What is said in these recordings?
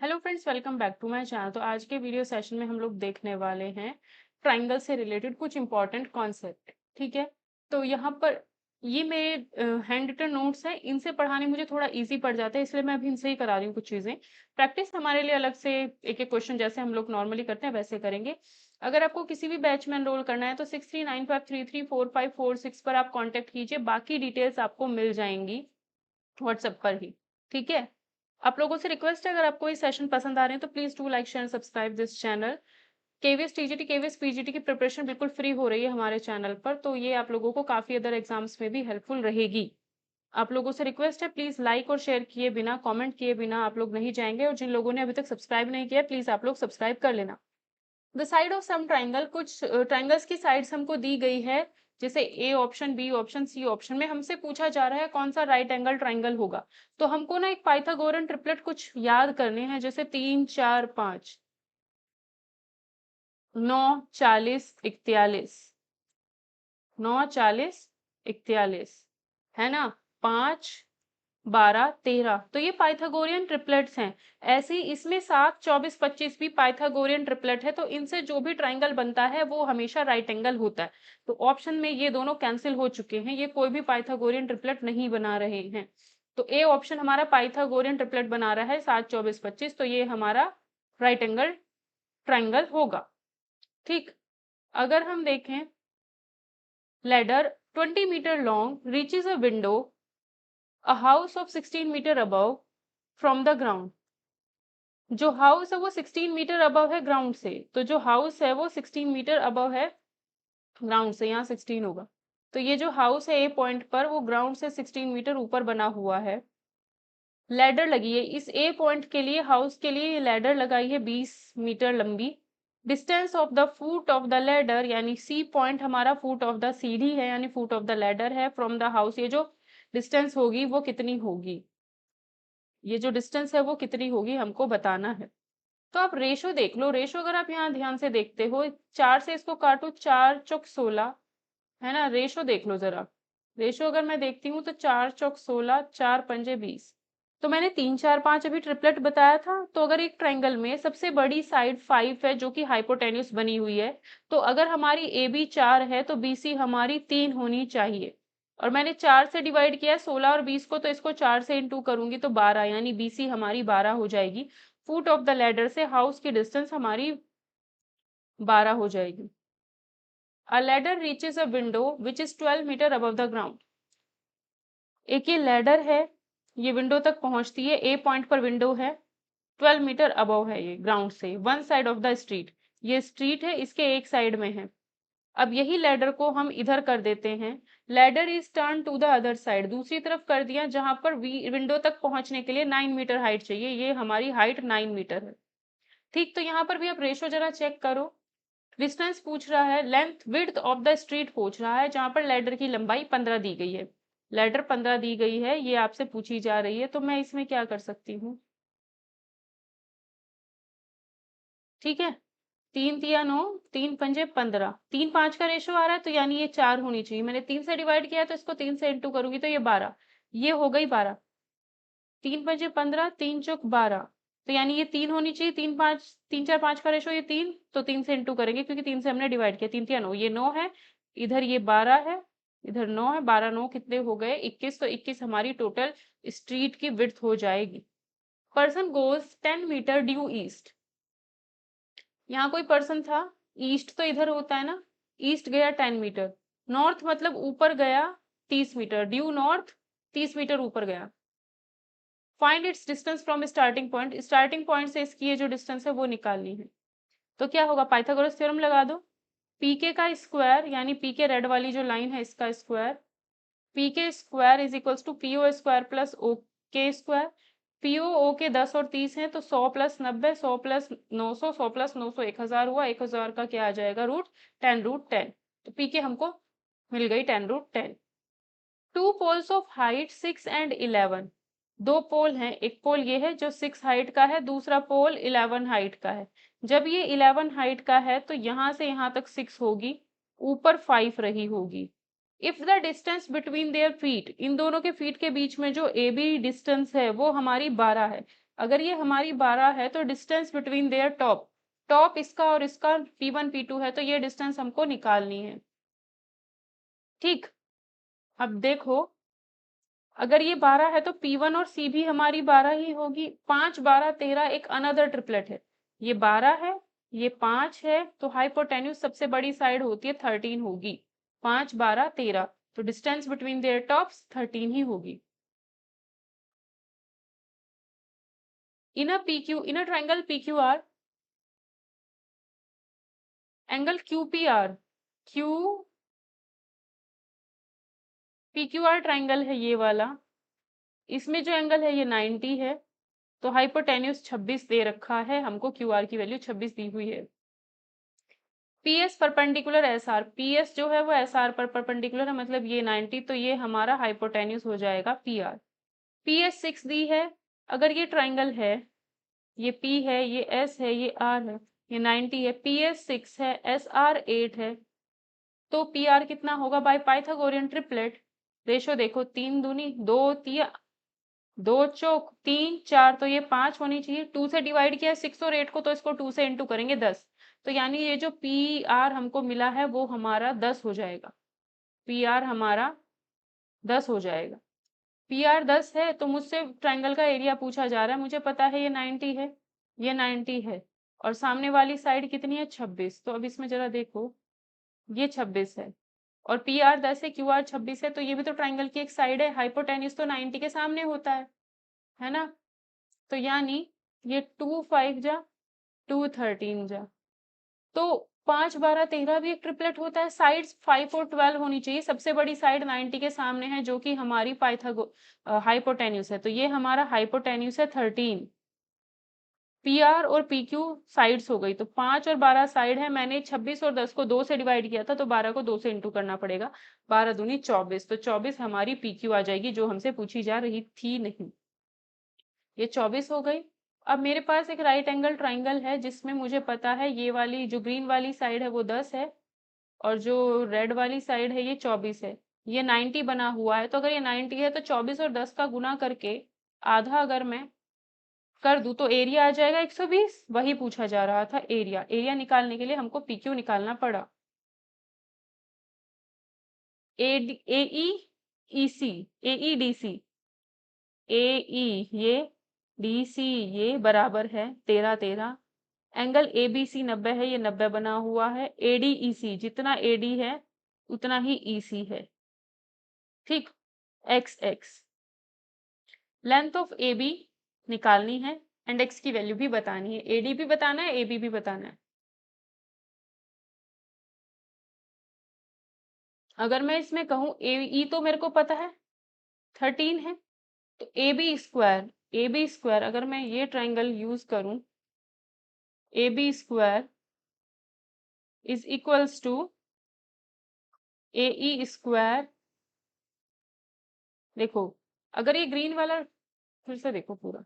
Hello friends, welcome back to my channel. तो आज के वीडियो सेशन में हम लोग देखने वाले हैं ट्राइंगल से रिलेटेड कुछ इंपॉर्टेंट कॉन्सेप्ट। ठीक है, तो यहाँ पर ये मेरे हैंड रिटन नोट्स हैं, इनसे पढ़ाने मुझे थोड़ा इजी पड़ जाता है, इसलिए मैं अभी इनसे ही करा रही हूँ कुछ चीज़ें। प्रैक्टिस हमारे लिए अलग से एक एक क्वेश्चन जैसे हम लोग नॉर्मली करते हैं वैसे करेंगे। अगर आपको किसी भी बैच में एनरोल करना है तो 6395334546 पर आप कॉन्टेक्ट कीजिए, बाकी डिटेल्स आपको मिल जाएंगी व्हाट्सएप पर ही। ठीक है, आप लोगों से रिक्वेस्ट है, अगर आपको ये सेशन पसंद आ रहे हैं तो please do like share subscribe this channel. KVS TGT KVS PGT की प्रिपरेशन बिल्कुल फ्री हो रही है हमारे चैनल पर, तो ये आप लोगों को काफी अदर एग्जाम्स में भी हेल्पफुल रहेगी। आप लोगों से रिक्वेस्ट है, प्लीज लाइक और शेयर किए बिना, कमेंट किए बिना आप लोग नहीं जाएंगे, और जिन लोगों ने अभी तक सब्सक्राइब नहीं किया प्लीज आप लोग सब्सक्राइब कर लेना। The side of some triangle, कुछ ट्राइंगल्स की साइड्स हमको दी गई है, जैसे A option, B option, C option में हमसे पूछा जा रहा है कौन सा राइट एंगल ट्राइंगल होगा। तो हमको ना एक पाइथागोरन ट्रिपलेट कुछ याद करने हैं, जैसे 3 4 5, 9 40 41, 9 40 41, है ना, 5 12 13, तो ये पाइथागोरियन ट्रिपलेट्स हैं। ऐसे ही इसमें 7 24 25 भी पाइथागोरियन ट्रिपलेट है, तो इनसे जो भी ट्राइंगल बनता है वो हमेशा राइट एंगल होता है। तो ऑप्शन में ये दोनों कैंसिल हो चुके हैं, ये कोई भी पाइथागोरियन ट्रिपलेट नहीं बना रहे हैं। तो ए ऑप्शन हमारा पाइथागोरियन ट्रिपलेट बना रहा है 7 24 25, तो ये हमारा राइट एंगल ट्राइंगल होगा। ठीक, अगर हम देखें, ladder 20 metre long reaches a window, a house of 16 meter above from the ground। जो हाउस है वो 16 मीटर अबव है ग्राउंड से, तो जो हाउस है वो 16 मीटर अबव है ग्राउंड से, यहाँ 16 होगा। तो ये जो हाउस है ए पॉइंट पर वो ग्राउंड से 16 मीटर ऊपर बना हुआ है। लैडर लगी है इस ए पॉइंट के लिए, हाउस के लिए लैडर लगाई है 20 मीटर लंबी। Distance of the foot of the ladder, यानी सी पॉइंट हमारा फुट ऑफ द सीढ़ी है, यानी फुट ऑफ द लैडर है, फ्रॉम द हाउस ये जो डिस्टेंस होगी वो कितनी होगी, ये जो डिस्टेंस है वो कितनी होगी हमको बताना है। तो आप रेशो देख लो, रेशो अगर आप यहाँ ध्यान से देखते हो, 4 से इसको काटो, 4 चौक 16, है ना। रेशो देख लो जरा, रेशो अगर मैं देखती हूँ तो 4 चौक 16, 4 पंजे 20। तो मैंने 3 4 5 अभी ट्रिपलेट बताया था। तो अगर एक ट्राइंगल में सबसे बड़ी साइड 5 है जो कि हाइपोटेन्यूस बनी हुई है, तो अगर हमारी ए बी 4 है तो बी सी हमारी 3 होनी चाहिए। और मैंने 4 से डिवाइड किया 16 और 20 को, तो इसको 4 से इंटू करूंगी तो 12, यानी बी सी हमारी 12 हो जाएगी। फुट ऑफ द लैडर से हाउस की डिस्टेंस हमारी 12 हो जाएगी। A ladder reaches a window which is 12 metre above the ground. एक ये लैडर है, ये विंडो तक पहुंचती है, ए पॉइंट पर विंडो है, 12 मीटर अबव है ये ग्राउंड से, one side of the street, ये स्ट्रीट है, इसके एक साइड में है। अब यही लैडर को हम इधर कर देते हैं, ladder is turn to the other side, दूसरी तरफ कर दिया, जहां पर विंडो तक पहुंचने के लिए 9 मीटर हाइट चाहिए, ये हमारी हाइट 9 मीटर है। ठीक, तो यहाँ पर भी आप रेशो जरा चेक करो। डिस्टेंस पूछ रहा है, length width of the street पूछ रहा है, जहां पर लैडर की लंबाई 15 दी गई है, लैडर 15 दी गई है, ये आपसे पूछी जा रही है। तो मैं इसमें क्या कर सकती हूँ, ठीक है, 3 3 9, 3 पंजे 15, 3 5 का रेशो आ रहा है, तो यानी ये 4 होनी चाहिए। मैंने 3 से डिवाइड किया है, तो इसको 3 से इंटू करूंगी तो ये 12, ये हो गई 12। 3 पंजे 15, 3 चौक 12, तो यानी ये 3 होनी चाहिए। 3 4 5 का रेशो ये 3, तो 3 से इंटू करेंगे क्योंकि 3 से हमने डिवाइड किया। 3 3 9, ये 9 है, इधर ये 12 है, इधर 9 है, 12 9 कितने हो गए 21, तो 21 हमारी टोटल स्ट्रीट की विड्थ हो जाएगी। Person goes 10 metre due east, यहाँ कोई पर्सन था, ईस्ट तो इधर होता है ना, ईस्ट गया 10 मीटर, नॉर्थ मतलब ऊपर गया 30 मीटर, ड्यू नॉर्थ 30 मीटर ऊपर गया। Find its distance from starting point, starting point से इसकी ये जो डिस्टेंस है वो निकालनी है। तो क्या होगा, पाइथागोरस थ्योरम लगा दो, पीके का स्क्वायर, यानी पीके रेड वाली जो लाइन है इसका square, PK square is equals to PO square plus O K square. PO ओ के 10 और 30 है, तो 100 प्लस 90, 100 प्लस 900, 100 प्लस 900 1000 हुआ, 1000 का क्या आ जाएगा रूट 10। तो पीके हमको मिल गई 10√10। Two poles of height 6 and 11, दो पोल हैं, एक पोल ये है जो 6 हाइट का है, दूसरा पोल 11 हाइट का है। जब ये 11 हाइट का है तो यहाँ से यहाँ तक 6 होगी, ऊपर 5 रही होगी। If the distance between their feet, इन दोनों के फीट के बीच में जो ए बी डिस्टेंस है वो हमारी 12 है, अगर ये हमारी 12 है तो डिस्टेंस बिटवीन देयर टॉप इसका और इसका P1 P2 है, तो ये डिस्टेंस हमको निकालनी है। ठीक, अब देखो अगर ये 12 है तो P1 और C भी हमारी 12 ही होगी। 5 12 13 एक अनदर ट्रिपलेट है। ये 12 है, ये 5 है, तो हाइपोटेन्यूज सबसे बड़ी साइड होती है 13 होगी। 5 12 13, तो डिस्टेंस बिटवीन देयर टॉप्स 13 ही होगी। इन अ PQ, in a triangle PQR, angle QPR, Q PQR triangle है ये वाला, इसमें जो एंगल है ये 90 है, तो हाइपोटेन्यूज 26 दे रखा है हमको, QR की वैल्यू 26 दी हुई है। PS परपेंडिकुलर SR, PS जो है वो SR पर परपेंडिकुलर है, मतलब ये 90, तो ये हमारा हाइपोटेन्यूज हो जाएगा PR। PS 6 दी है, अगर ये ट्राइंगल है, ये P है, ये S है, ये R है, ये 90 है, PS 6 है, SR 8 है, तो PR कितना होगा बाय पाइथागोरियन ट्रिपलेट? रेशो देखो, 3 दूनी 2 तिया 2 चौक 3 4, तो ये 5 होनी चाहिए। 2 से डिवाइड किया 6 और 8 को, तो इसको 2 से इंटू करेंगे 10, तो यानी ये जो PR हमको मिला है वो हमारा 10 हो जाएगा। PR हमारा 10 हो जाएगा। PR 10 है, तो मुझसे ट्रायंगल का एरिया पूछा जा रहा है, मुझे पता है ये 90 है, ये 90 है, और सामने वाली साइड कितनी है 26, तो अब इसमें जरा देखो, ये 26 है और PR 10 है, QR 26 है, तो ये भी तो ट्रायंगल की एक साइड है। हाइपोटेन्यूज तो 90 के सामने होता है ना? तो यानी ये 2 5 जा 2 13 जा, तो 5 12 13 भी एक ट्रिपलेट होता है। साइड्स 5 और 12 होनी चाहिए। सबसे बड़ी साइड 90 के सामने है, जो कि हमारी हाइपोटेन्यूज है, तो ये हमारा हाइपोटेन्यूज है 13। PR और PQ साइड्स हो गई, तो 5 और 12 साइड है। मैंने 26 और 10 को 2 से डिवाइड किया था, तो 12 को 2 से इंटू करना पड़ेगा। 12 दूनी 24, तो 24 हमारी PQ आ जाएगी, जो हमसे पूछी जा रही थी नहीं। ये 24 हो गई। अब मेरे पास एक राइट एंगल ट्राइंगल है, जिसमें मुझे पता है ये वाली जो ग्रीन वाली साइड है वो 10 है, और जो रेड वाली साइड है ये 24 है। ये 90 बना हुआ है, तो अगर ये 90 है तो 24 और 10 का गुना करके आधा अगर मैं कर दूं तो एरिया आ जाएगा 120। वही पूछा जा रहा था, एरिया। एरिया निकालने के लिए हमको PQ निकालना पड़ा। AE ये DC ये बराबर है 13 13। एंगल ABC 90 है, ये 90 बना हुआ है। ADEC, जितना AD है उतना ही EC है। ठीक, XX लेंथ ऑफ AB निकालनी है, एंड X की वैल्यू भी बतानी है। AD भी बताना है, AB भी बताना है। अगर मैं इसमें कहूँ AE तो मेरे को पता है 13 है, तो AB स्क्वायर अगर मैं ये ट्राइंगल यूज करूं, AB square is equals to AE square. देखो, अगर ये ग्रीन वाला फिर से देखो पूरा,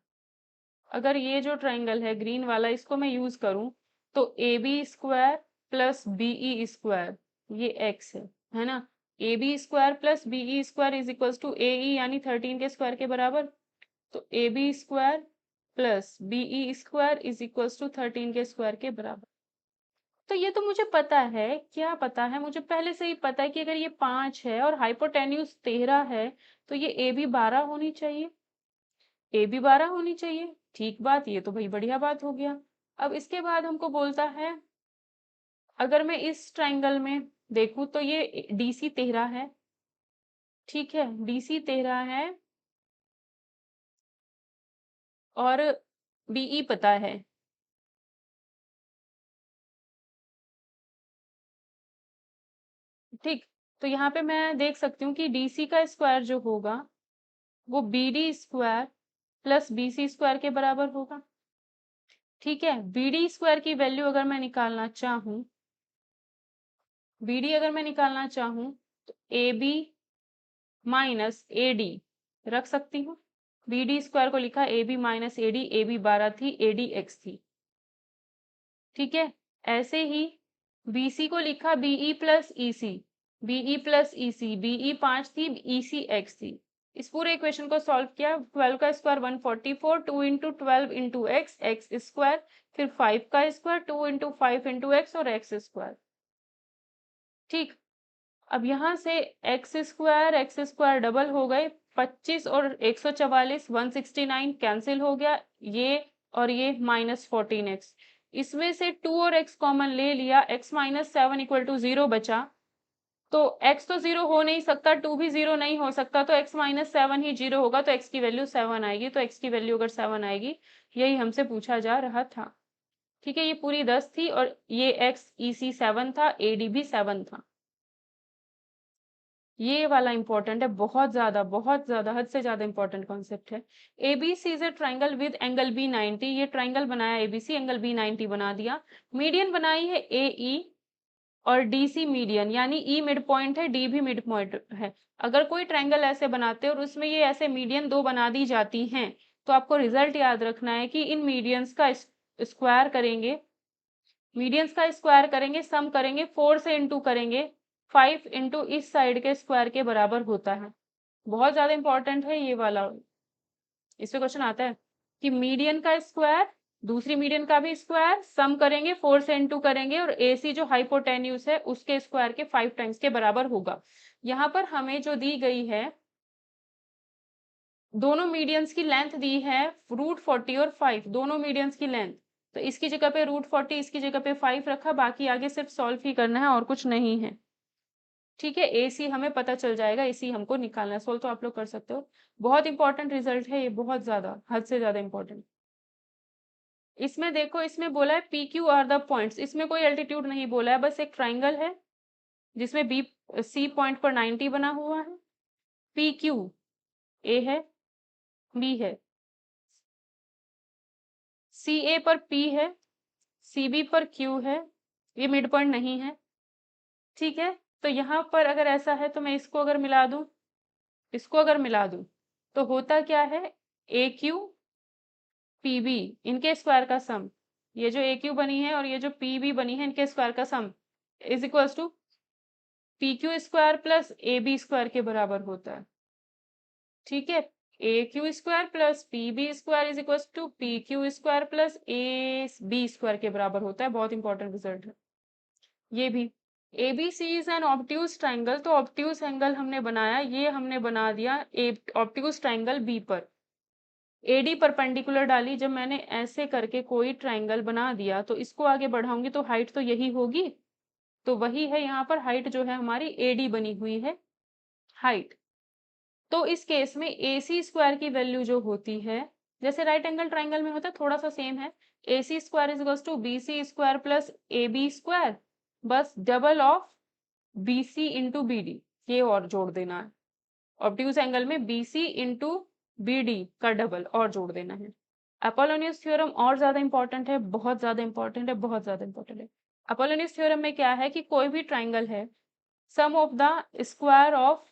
अगर ये जो ट्राइंगल है ग्रीन वाला, इसको मैं यूज करूं, तो AB square plus BE square, ये X है ना? AB square plus BE square is equals to AE, यानी 13 के स्क्वायर के बराबर। तो AB square plus BE square is equals to 13 के स्क्वायर के बराबर। तो ये तो मुझे पता है, क्या पता है, मुझे पहले से ही पता है कि अगर ये 5 है और हाइपोटेन्यूज 13 है, तो ये AB 12 होनी चाहिए, AB 12 होनी चाहिए। ठीक बात, ये तो भाई बढ़िया बात हो गया। अब इसके बाद हमको बोलता है, अगर मैं इस ट्राइंगल में देखूं तो ये DC 13 है, ठीक है, DC 13 है और BE पता है। ठीक, तो यहाँ पे मैं देख सकती हूँ कि DC का स्क्वायर जो होगा वो BD square plus BC square के बराबर होगा। ठीक है, BD स्क्वायर की वैल्यू अगर मैं निकालना चाहूँ, BD अगर मैं निकालना चाहूँ, तो AB माइनस AD रख सकती हूँ। BD स्क्वायर को लिखा AB माइनस AD, AB 12 थी, AD X थी। ठीक है, ऐसे ही BC को लिखा BE plus EC, BE plus EC, BE 5 थी, EC X थी। इस पूरे इक्वेशन को सॉल्व किया, 12 का square 144, 2 into 12 into x, x square, फिर 5 का स्क्वायर, 2 इंटू 5 इंटू एक्स और एक्स स्क्वायर। ठीक, अब यहाँ से एक्स स्क्वायर डबल हो गए, 25 और 144 169 कैंसिल हो गया, ये और ये -14x, इसमें से 2 और x कॉमन ले लिया, x माइनस 7 इक्वल टू 0 बचा, तो x तो 0 हो नहीं सकता, 2 भी 0 नहीं हो सकता, तो x माइनस 7 ही 0 होगा, तो x की वैल्यू 7 आएगी, तो x की वैल्यू अगर 7 आएगी, यही हमसे पूछा जा रहा था। ठीक है, ये पूरी 10 थी और ये x EC 7 था, AD भी 7 था। ये वाला इंपॉर्टेंट है, बहुत ज्यादा हद से ज्यादा इंपॉर्टेंट कॉन्सेप्ट है। ABC is a triangle with angle B 90, ये ट्राइंगल बनाया ABC, एंगल बी 90 बना दिया, मीडियन बनाई है AE और DC मीडियन, यानी E मिड पॉइंट है, D भी मिड पॉइंट है। अगर कोई ट्राइंगल ऐसे बनाते हैं और उसमें ये ऐसे मीडियन दो बना दी जाती हैं, तो आपको रिजल्ट याद रखना है कि इन मीडियंस का स्क्वायर करेंगे, सम करेंगे, 4 से इंटू करेंगे, 5 इंटू इस साइड के स्क्वायर के बराबर होता है। बहुत ज्यादा इंपॉर्टेंट है ये वाला, इसमें क्वेश्चन आता है कि मीडियन का स्क्वायर, दूसरी मीडियन का भी स्क्वायर, सम करेंगे, 4 से इंटू करेंगे और AC जो हाइपोटेन्यूज है उसके स्क्वायर के 5 टाइम्स के बराबर होगा। यहाँ पर हमें जो दी गई है, दोनों मीडियंस की लेंथ दी है √40 और 5, दोनों मीडियंस की लेंथ, तो इसकी जगह पे √40, इसकी जगह पे 5 रखा, बाकी आगे सिर्फ सॉल्व ही करना है और कुछ नहीं है। ठीक है, AC हमें पता चल जाएगा, AC हमको निकालना है, सोल्व तो आप लोग कर सकते हो। बहुत इंपॉर्टेंट रिजल्ट है ये, बहुत ज्यादा, हद से ज्यादा इंपॉर्टेंट। इसमें देखो, इसमें बोला है PQ आर द पॉइंट्स, इसमें कोई एल्टीट्यूड नहीं बोला है, बस एक ट्राइंगल है जिसमें C पॉइंट पर 90 बना हुआ है, PQ A है, B है, CA पर P है, CB पर Q है, ये मिड पॉइंट नहीं है। ठीक है, तो यहाँ पर अगर ऐसा है तो मैं इसको अगर मिला दूं, तो होता क्या है, AQ PB इनके स्क्वायर का सम, ये जो AQ बनी है और ये जो PB बनी है, इनके स्क्वायर का sum is equals to PQ square plus AB square के बराबर होता है। ठीक है, AQ square plus PB square is equals to PQ square plus AB square के बराबर होता है। बहुत इंपॉर्टेंट रिजल्ट है ये भी। ABC is an obtuse triangle, तो ऑब्ट्यूज एंगल हमने बनाया, ये हमने बना दिया ऑब्ट्यूज ट्राइंगल B पर, AD परपेंडिकुलर डाली, जब मैंने ऐसे करके कोई ट्राइंगल बना दिया तो इसको आगे बढ़ाऊंगी तो हाइट तो यही होगी, तो वही है यहाँ पर हाइट जो है हमारी AD बनी हुई है हाइट। तो इस केस में AC स्क्वायर की वैल्यू जो होती है, जैसे राइट एंगल ट्राइंगल में होता है, थोड़ा सा सेम है, AC square is equals to BC square plus AB square, बस double of BC into BD, ये और जोड़ देना है, ऑब्ट्यूज एंगल में BC इंटू BD का डबल और जोड़ देना है। अपोलोनियस थ्योरम और ज्यादा इंपॉर्टेंट है, बहुत ज्यादा इंपॉर्टेंट है, बहुत ज्यादा इंपॉर्टेंट है। अपोलोनियस थ्योरम में क्या है कि कोई भी ट्राइंगल है, sum of the square of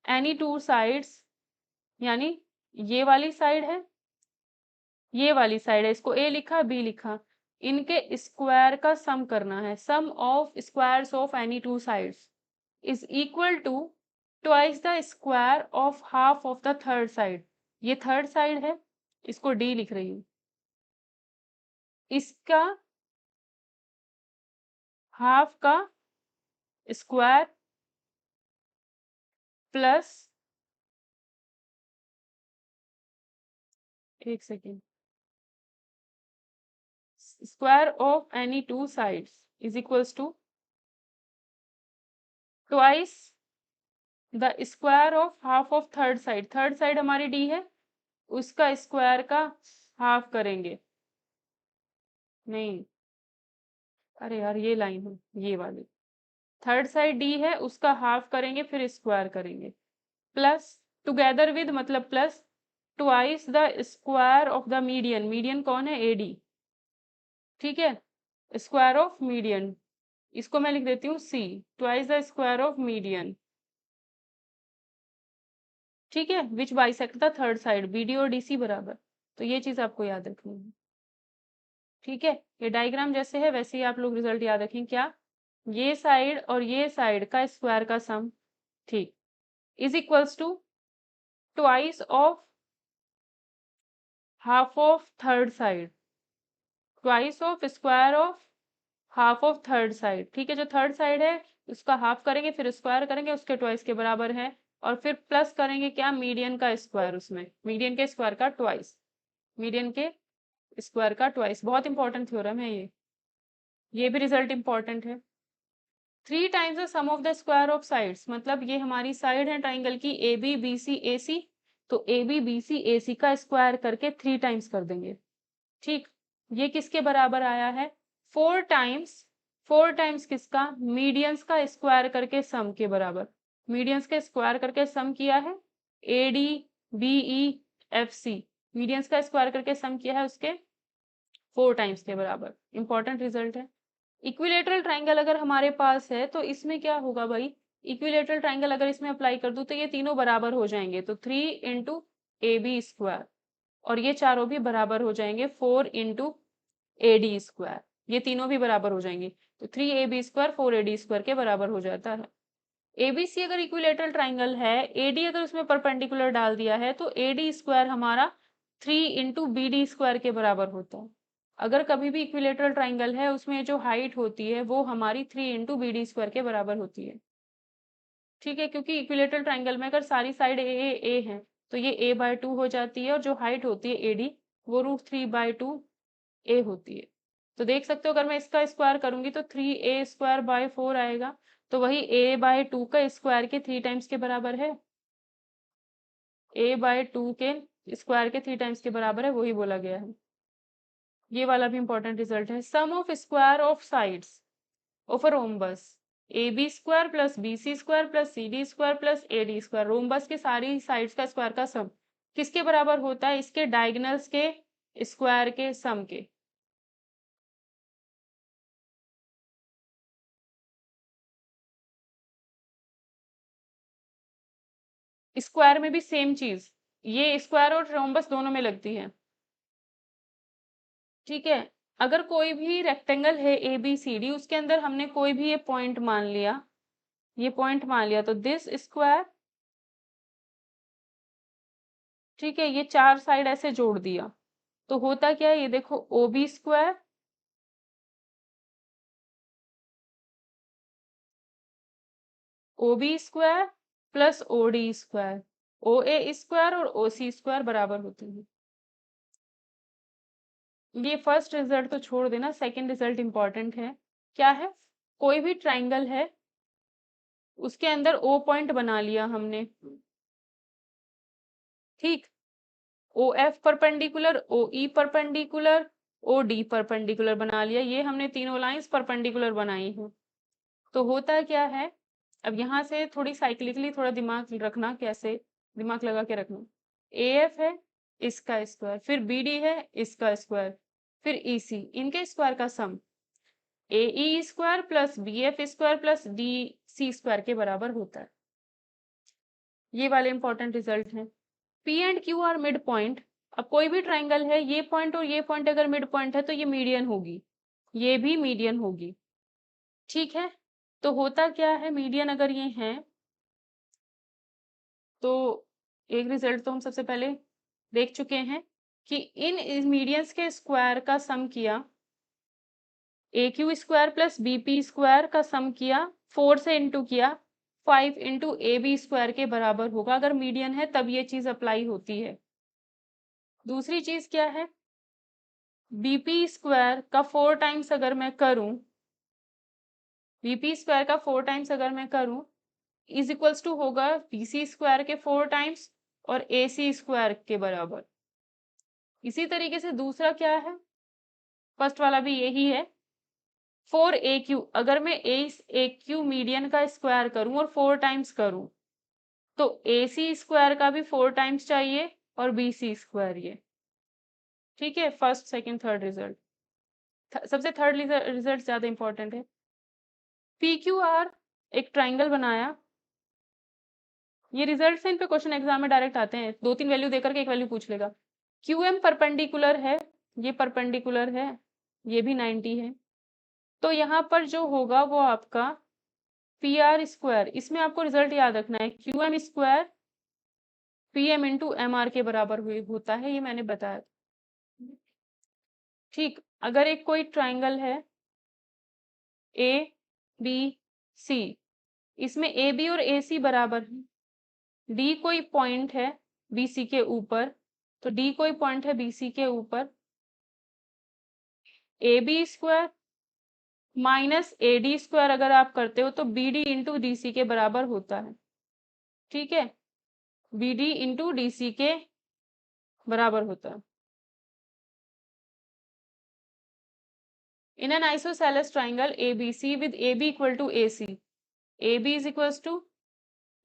any two sides, यानी ये वाली साइड है, ये वाली साइड है, इसको A लिखा B लिखा, इनके स्क्वायर का सम करना है, sum of squares of any two sides is equal to twice the square of half of the third side, ये थर्ड साइड है, इसको D लिख रही हूँ, इसका हाफ का स्क्वायर प्लस, एक second, square of any two sides is equals to twice the square of half of third side हमारी D है, उसका स्क्वायर का हाफ करेंगे, नहीं, अरे यार ये लाइन है, ये वाली थर्ड साइड D है, उसका हाफ करेंगे फिर स्क्वायर करेंगे, प्लस टुगेदर विद मतलब plus twice the square of the median, median कौन है AD, ठीक है, स्क्वायर ऑफ मीडियन, इसको मैं लिख देती हूँ C, twice the square of median, ठीक है, which bisect the third side, BD और DC बराबर, तो ये चीज आपको याद रखनी है। ठीक है, ये डायग्राम जैसे है वैसे ही आप लोग रिजल्ट याद रखें, क्या, ये साइड और ये साइड का स्क्वायर का सम, ठीक, is equals to twice of half of third side, twice of square of half of third side. ठीक है, जो थर्ड साइड है उसका हाफ करेंगे, फिर स्क्वायर करेंगे, उसके ट्वाइस के बराबर है, और फिर प्लस करेंगे क्या, मीडियन का स्क्वायर, उसमें मीडियन के स्क्वायर का ट्वाइस, मीडियन के स्क्वायर का ट्वाइस। बहुत इंपॉर्टेंट थ्योरम है ये भी रिजल्ट इंपॉर्टेंट है। 3 times the sum of the square of sides, मतलब ये हमारी साइड है ट्राइंगल की ए बी बी सी ए सी, तो ए बी बी सी ए सी का स्क्वायर करके 3 टाइम्स कर देंगे। ठीक, ये किसके बराबर आया है, 4 टाइम्स, 4 टाइम्स किसका, मीडियंस का स्क्वायर करके सम के बराबर, मीडियंस का स्क्वायर करके सम किया है, A D B E F C, medians का स्क्वायर करके सम किया है उसके 4 टाइम्स के बराबर। इंपॉर्टेंट रिजल्ट है। इक्विलेटरल ट्राइंगल अगर हमारे पास है तो इसमें क्या होगा भाई, इक्विलेटरल ट्राइंगल अगर इसमें अप्लाई कर दूं तो ये तीनों बराबर हो जाएंगे, तो 3 इंटू ए बी स्क्वायर, और ये चारों भी बराबर हो जाएंगे 4 इंटू ए डी स्क्वायर, ये तीनों भी बराबर हो जाएंगे, तो 3 AB स्क्वायर 4 AD स्क्वायर के बराबर हो जाता है। ABC अगर इक्विलेटरल ट्राइंगल है, AD अगर उसमें परपेंडिकुलर डाल दिया है तो AD स्क्वायर हमारा 3 इंटू BD स्क्वायर के बराबर होता है। अगर कभी भी इक्विलेटरल ट्राइंगल है उसमें जो हाइट होती है वो हमारी 3 इंटू BD स्क्वायर के बराबर होती है। ठीक है, क्योंकि इक्विलेटरल ट्राइंगल में अगर सारी साइड ए है तो ये a/2 हो जाती है, और जो हाइट होती है AD वो √3/2 होती है। तो देख सकते हो अगर मैं इसका स्क्वायर करूंगी तो 3a² बाय 4 आएगा, तो वही a/2 का स्क्वायर के 3 टाइम्स के बराबर है, a/2 के स्क्वायर के 3 टाइम्स के बराबर है, वही बोला गया है। ये वाला भी इंपॉर्टेंट रिजल्ट है। Sum of square of sides of a rhombus AB² plus BC² plus CD² plus AD², rhombus के सारी साइड्स का स्क्वायर का सम किसके बराबर होता है, इसके डायगोनल्स के स्क्वायर के सम के। स्क्वायर में भी सेम चीज, ये स्क्वायर और रोम्बस दोनों में लगती है। ठीक है, अगर कोई भी रेक्टेंगल है ABCD, उसके अंदर हमने कोई भी ये पॉइंट मान लिया, ये पॉइंट मान लिया, तो दिस स्क्वायर, ठीक है, ये चार साइड ऐसे जोड़ दिया, तो होता क्या है, ये देखो OB² OB² plus OD² OA² और OC² बराबर होते हैं। ये फर्स्ट रिजल्ट तो छोड़ देना, सेकंड रिजल्ट इंपॉर्टेंट है। क्या है, कोई भी ट्राइंगल है उसके अंदर O पॉइंट बना लिया हमने, ठीक, OF perpendicular, OE perpendicular, OD perpendicular बना लिया, ये हमने तीनों लाइंस परपेंडिकुलर बनाई हैं। तो होता क्या है, अब यहाँ से थोड़ी साइक्लिकली थोड़ा दिमाग रखना, कैसे दिमाग लगा के रखना, AF है इसका स्क्वायर, फिर BD है इसका स्क्वायर, फिर EC, इनके स्क्वायर का सम AE² plus BF² plus DC² के बराबर होता है। ये वाले इंपॉर्टेंट रिजल्ट हैं। P and Q are mid point. अब कोई भी ट्राइंगल है, ये पॉइंट और ये पॉइंट अगर मिड पॉइंट है तो ये मीडियन होगी, ये भी मीडियन होगी। ठीक है, तो होता क्या है, मीडियन अगर ये है तो एक रिजल्ट तो हम सबसे पहले देख चुके हैं कि इन मीडियंस के स्क्वायर का सम किया, AQ² प्लस BP² का सम किया, 4 से इंटू किया, 5 इंटू AB² के बराबर होगा। अगर मीडियन है तब ये चीज अप्लाई होती है। दूसरी चीज क्या है, BP² का 4 टाइम्स अगर मैं करूं, BP² का 4 टाइम्स अगर मैं करूं, इज इक्वल्स टू होगा BC² के 4 टाइम्स और AC² के बराबर। इसी तरीके से दूसरा क्या है, फर्स्ट वाला भी यही है, 4AQ, अगर मैं AQ मीडियन का स्क्वायर करूं और 4 टाइम्स करूं तो AC² का भी 4 टाइम्स चाहिए और BC² ये। ठीक है, फर्स्ट सेकंड थर्ड रिजल्ट। सबसे थर्ड रिजल्ट ज्यादा इंपॉर्टेंट है। PQR एक ट्राइंगल बनाया, ये रिजल्ट से इन पे क्वेश्चन एग्जाम में डायरेक्ट आते हैं, 2-3 वैल्यू देकर के एक वैल्यू पूछ लेगा। QM परपेंडिकुलर है, ये परपेंडिकुलर है, ये भी 90 है, तो यहाँ पर जो होगा वो आपका PR², इसमें आपको रिजल्ट याद रखना है, QM² PM इंटू MR के बराबर होता है, ये मैंने बताया। ठीक, अगर एक कोई ट्राइंगल है ABC, इसमें AB और AC बराबर है, D कोई पॉइंट है BC के ऊपर, तो D कोई पॉइंट है BC के ऊपर, AB square minus AD square अगर आप करते हो तो BD इंटू DC के बराबर होता है। ठीक है, BD इंटू DC के बराबर होता है। In an isosceles triangle ABC with AB equal to AC, AB is equals to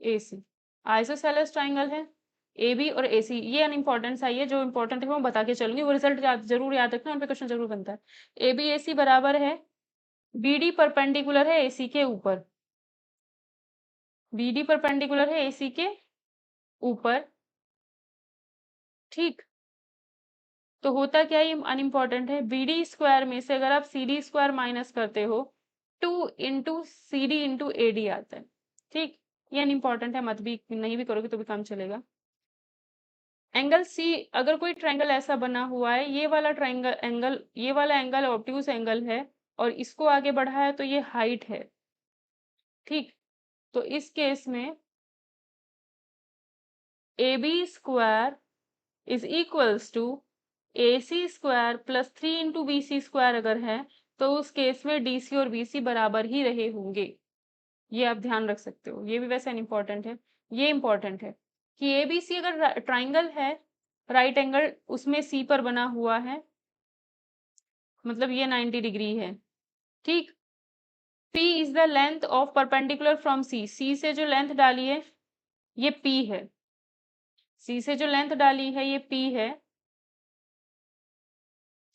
AC, isosceles triangle है AB और AC, ये अनइम्पोर्टेंट सा है, जो इंपॉर्टेंट है वो बता के चलूंगी, वो रिजल्ट जरूर याद रखना, उन पे क्वेश्चन जरूर बनता है। AB AC बराबर है, BD परपेंडिकुलर है AC के ऊपर, BD परपेंडिकुलर है AC के ऊपर। ठीक, तो होता क्या, ये अनइम्पोर्टेंट है, BD स्क्वायर में से अगर आप CD स्क्वायर माइनस करते हो 2 इंटू CD इंटू AD आता है। ठीक, ये अनइम्पोर्टेंट है, मत भी, नहीं भी करोगे तो भी काम चलेगा। एंगल C, अगर कोई ट्रायंगल ऐसा बना हुआ है, ये वाला ट्रायंगल एंगल, ये वाला एंगल ऑब्ट्यूज एंगल है और इसको आगे बढ़ा है तो ये हाइट है। ठीक, तो इस केस में AB square is equals to AC square plus 3 into BC square अगर है, तो उस केस में DC और BC बराबर ही रहे होंगे। ये आप ध्यान रख सकते हो, ये भी वैसे इम्पोर्टेंट है। ये इम्पोर्टेंट है कि ABC अगर ट्राइंगल है, राइट एंगल उसमें C पर बना हुआ है, मतलब ये 90 डिग्री है। ठीक, P is the length of perpendicular from C, C से जो लेंथ डाली है ये P है, C से जो लेंथ डाली है ये P है।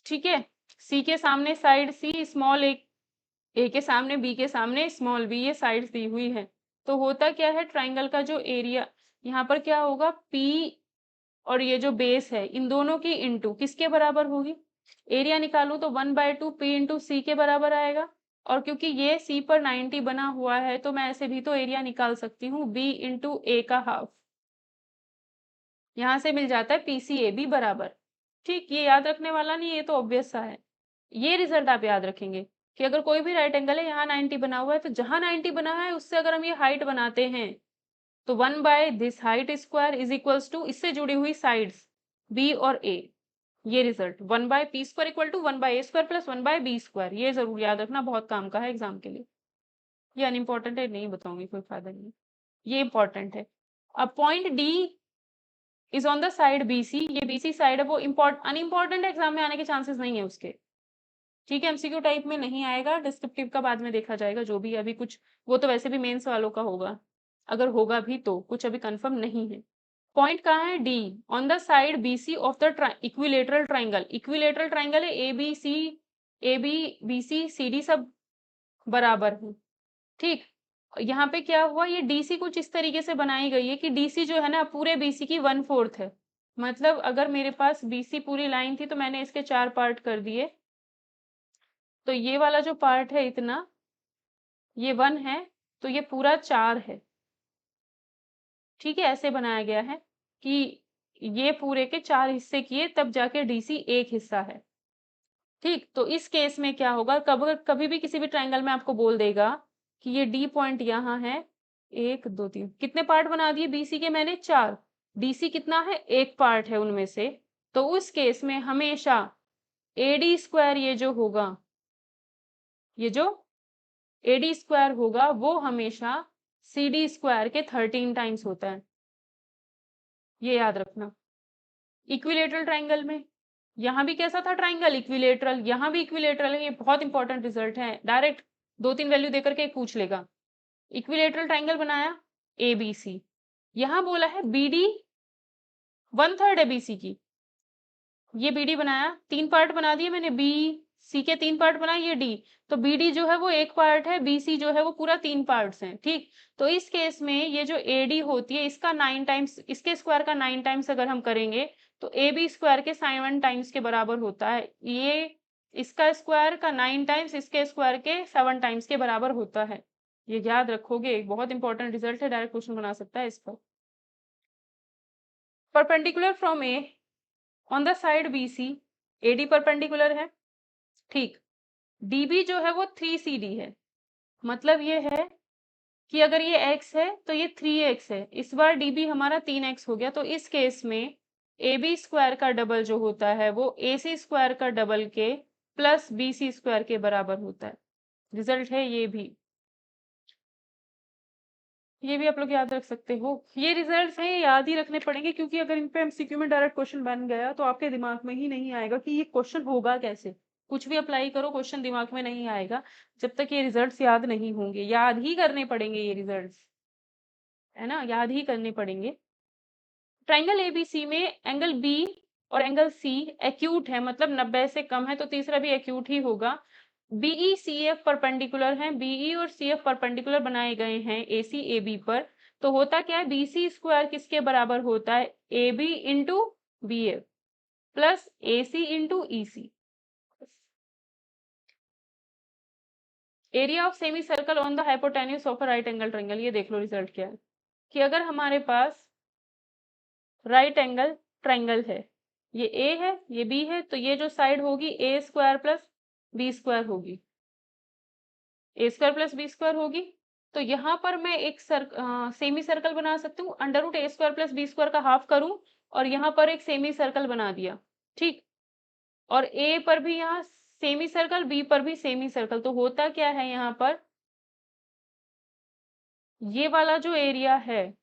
ठीक है, C के सामने साइड C स्मॉल A के सामने B के सामने स्मॉल B, ये साइड्स दी हुई है। तो होता क्या है, ट्राइंगल का जो एरिया यहाँ पर क्या होगा, P और ये जो बेस है इन दोनों की इंटू किसके बराबर होगी, एरिया निकालू तो 1/2 P इंटू C के बराबर आएगा। और क्योंकि ये C पर 90 बना हुआ है तो मैं ऐसे भी तो एरिया निकाल सकती हूँ B इंटू A का हाफ, यहाँ से मिल जाता है PCAB बराबर। ठीक, ये याद रखने वाला नहीं, ये तो ऑब्वियस सा है। ये रिजल्ट आप याद रखेंगे कि अगर कोई भी राइट एंगल है, यहाँ 90 बना हुआ है, तो जहां 90 बना है उससे अगर हम ये हाइट बनाते हैं तो 1/this height square is equals to इससे जुड़ी हुई साइड्स B और A, ये result 1/P square equal to 1/A square plus 1/B square, ये जरूर याद रखना, बहुत काम का है एग्जाम के लिए। ये अनइम्पोर्टेंट है, नहीं बताऊंगी, कोई फायदा नहीं, ये इंपॉर्टेंट है। अब point D is on the side BC, ये BC साइड है, वो अनइम्पोर्टेंट एग्जाम में आने के चांसेस नहीं है उसके। ठीक है, MCQ टाइप में नहीं आएगा, डिस्क्रिप्टिव का बाद में देखा जाएगा, जो भी अभी कुछ, वो तो वैसे भी मेंस वालों का होगा, अगर होगा भी तो कुछ अभी कंफर्म नहीं है। पॉइंट कहाँ है, D on the side BC of the equilateral triangle, equilateral triangle है ABC, AB BC CD सब बराबर है। ठीक, यहाँ पे क्या हुआ, ये DC कुछ इस तरीके से बनाई गई है कि DC जो है ना पूरे BC की 1/4 है, मतलब अगर मेरे पास BC पूरी लाइन थी तो मैंने इसके 4 पार्ट कर दिए, तो ये वाला जो पार्ट है इतना, ये 1 है, तो ये पूरा 4 है। ठीक है, ऐसे बनाया गया है कि ये पूरे के 4 हिस्से किए तब जाके DC एक हिस्सा है। ठीक, तो इस केस में क्या होगा, कभी भी किसी भी ट्राइंगल में आपको बोल देगा कि ये D पॉइंट यहाँ है, 1 2 3, कितने पार्ट बना दिए BC के मैंने, 4, DC कितना है, एक पार्ट है उनमें से, तो उस केस में हमेशा AD स्क्वायर, ये जो होगा, ये जो AD स्क्वायर होगा वो हमेशा CD स्क्वायर के 13 टाइम्स होता है, ये याद रखना। इक्विलेटरल ट्राइंगल में यहाँ भी कैसा था ट्राइंगल, इक्विलेटरल, यहाँ भी इक्विलेटरल है, ये बहुत इंपॉर्टेंट रिजल्ट है, डायरेक्ट 2-3 वैल्यू देकर के पूछ लेगा। इक्विलेटरल ट्राइंगल बनाया ABC, यहाँ बोला है BD 1/3 है BC की, ये BD बनाया, 3 पार्ट बना दिए मैंने, BC के 3 पार्ट बनाए, ये D, तो BD जो है वो 1 पार्ट है, BC जो है वो पूरा 3 पार्ट्स हैं। ठीक, तो इस केस में ये जो AD होती है इसका 9 टाइम्स, इसके स्क्वायर का 9 टाइम्स अगर हम करेंगे तो AB स्क्वायर के 7 टाइम्स के बराबर होता है, ये इसका स्क्वायर का 9 टाइम्स इसके स्क्वायर के 7 टाइम्स के बराबर होता है। ये याद रखोगे, बहुत इंपॉर्टेंट रिजल्ट है, डायरेक्ट क्वेश्चन बना सकता है इस पर। Perpendicular from A on the side BC, AD perpendicular है, ठीक। DB जो है वो 3CD है, मतलब ये है कि अगर ये x है तो ये 3x है, इस बार DB हमारा 3x हो गया, तो इस केस में AB स्क्वायर का डबल जो होता है वो AC स्क्वायर का डबल के प्लस BC स्क्वायर के बराबर होता है। रिजल्ट है ये भी आप लोग याद रख सकते हो। ये रिजल्ट्स हैं, ये याद ही रखने पड़ेंगे, क्योंकि अगर इन पे एमसीक्यू में डायरेक्ट क्वेश्चन बन गया तो आपके दिमाग में ही नहीं आएगा कि ये क्वेश्चन होगा कैसे। कुछ भी अप्लाई करो, क्वेश्चन दिमाग में नहीं आएगा जब तक ये रिजल्ट्स याद नहीं होंगे। याद ही करने पड़ेंगे ये रिजल्ट्स, है ना, याद ही करने पड़ेंगे। ट्राइंगल एबीसी में एंगल बी और एंगल सी एक्यूट है, मतलब 90 से कम है, तो तीसरा भी एक्यूट ही होगा। बीई सी एफ परपेंडिकुलर है, बीई और सी एफ परपेंडिकुलर बनाए गए हैं एसी ए बी पर, तो होता क्या है, बीसी स्क्वायर किसके बराबर होता है, A B into B F plus A C into E C. Area of semi circle on the hypotenuse of a right angle triangle, ये देख लो रिजल्ट क्या है कि अगर हमारे पास राइट एंगल ट्रायंगल है, ये ए है ये बी है, तो ये जो साइड होगी ए स्क्वायर प्लस बी स्क्वायर होगी, ए स्क्वायर प्लस बी स्क्वायर होगी। तो यहाँ पर मैं एक सेमी सर्कल बना सकती हूँ, अंडर रूट ए स्क्वायर प्लस बी स्क्वायर का हाफ करूँ और यहाँ पर एक सेमी सर्कल बना दिया, ठीक। और ए पर भी यहाँ सेमी सर्कल, बी पर भी सेमी सर्कल, तो होता क्या है यहाँ पर, ये वाला जो एरिया है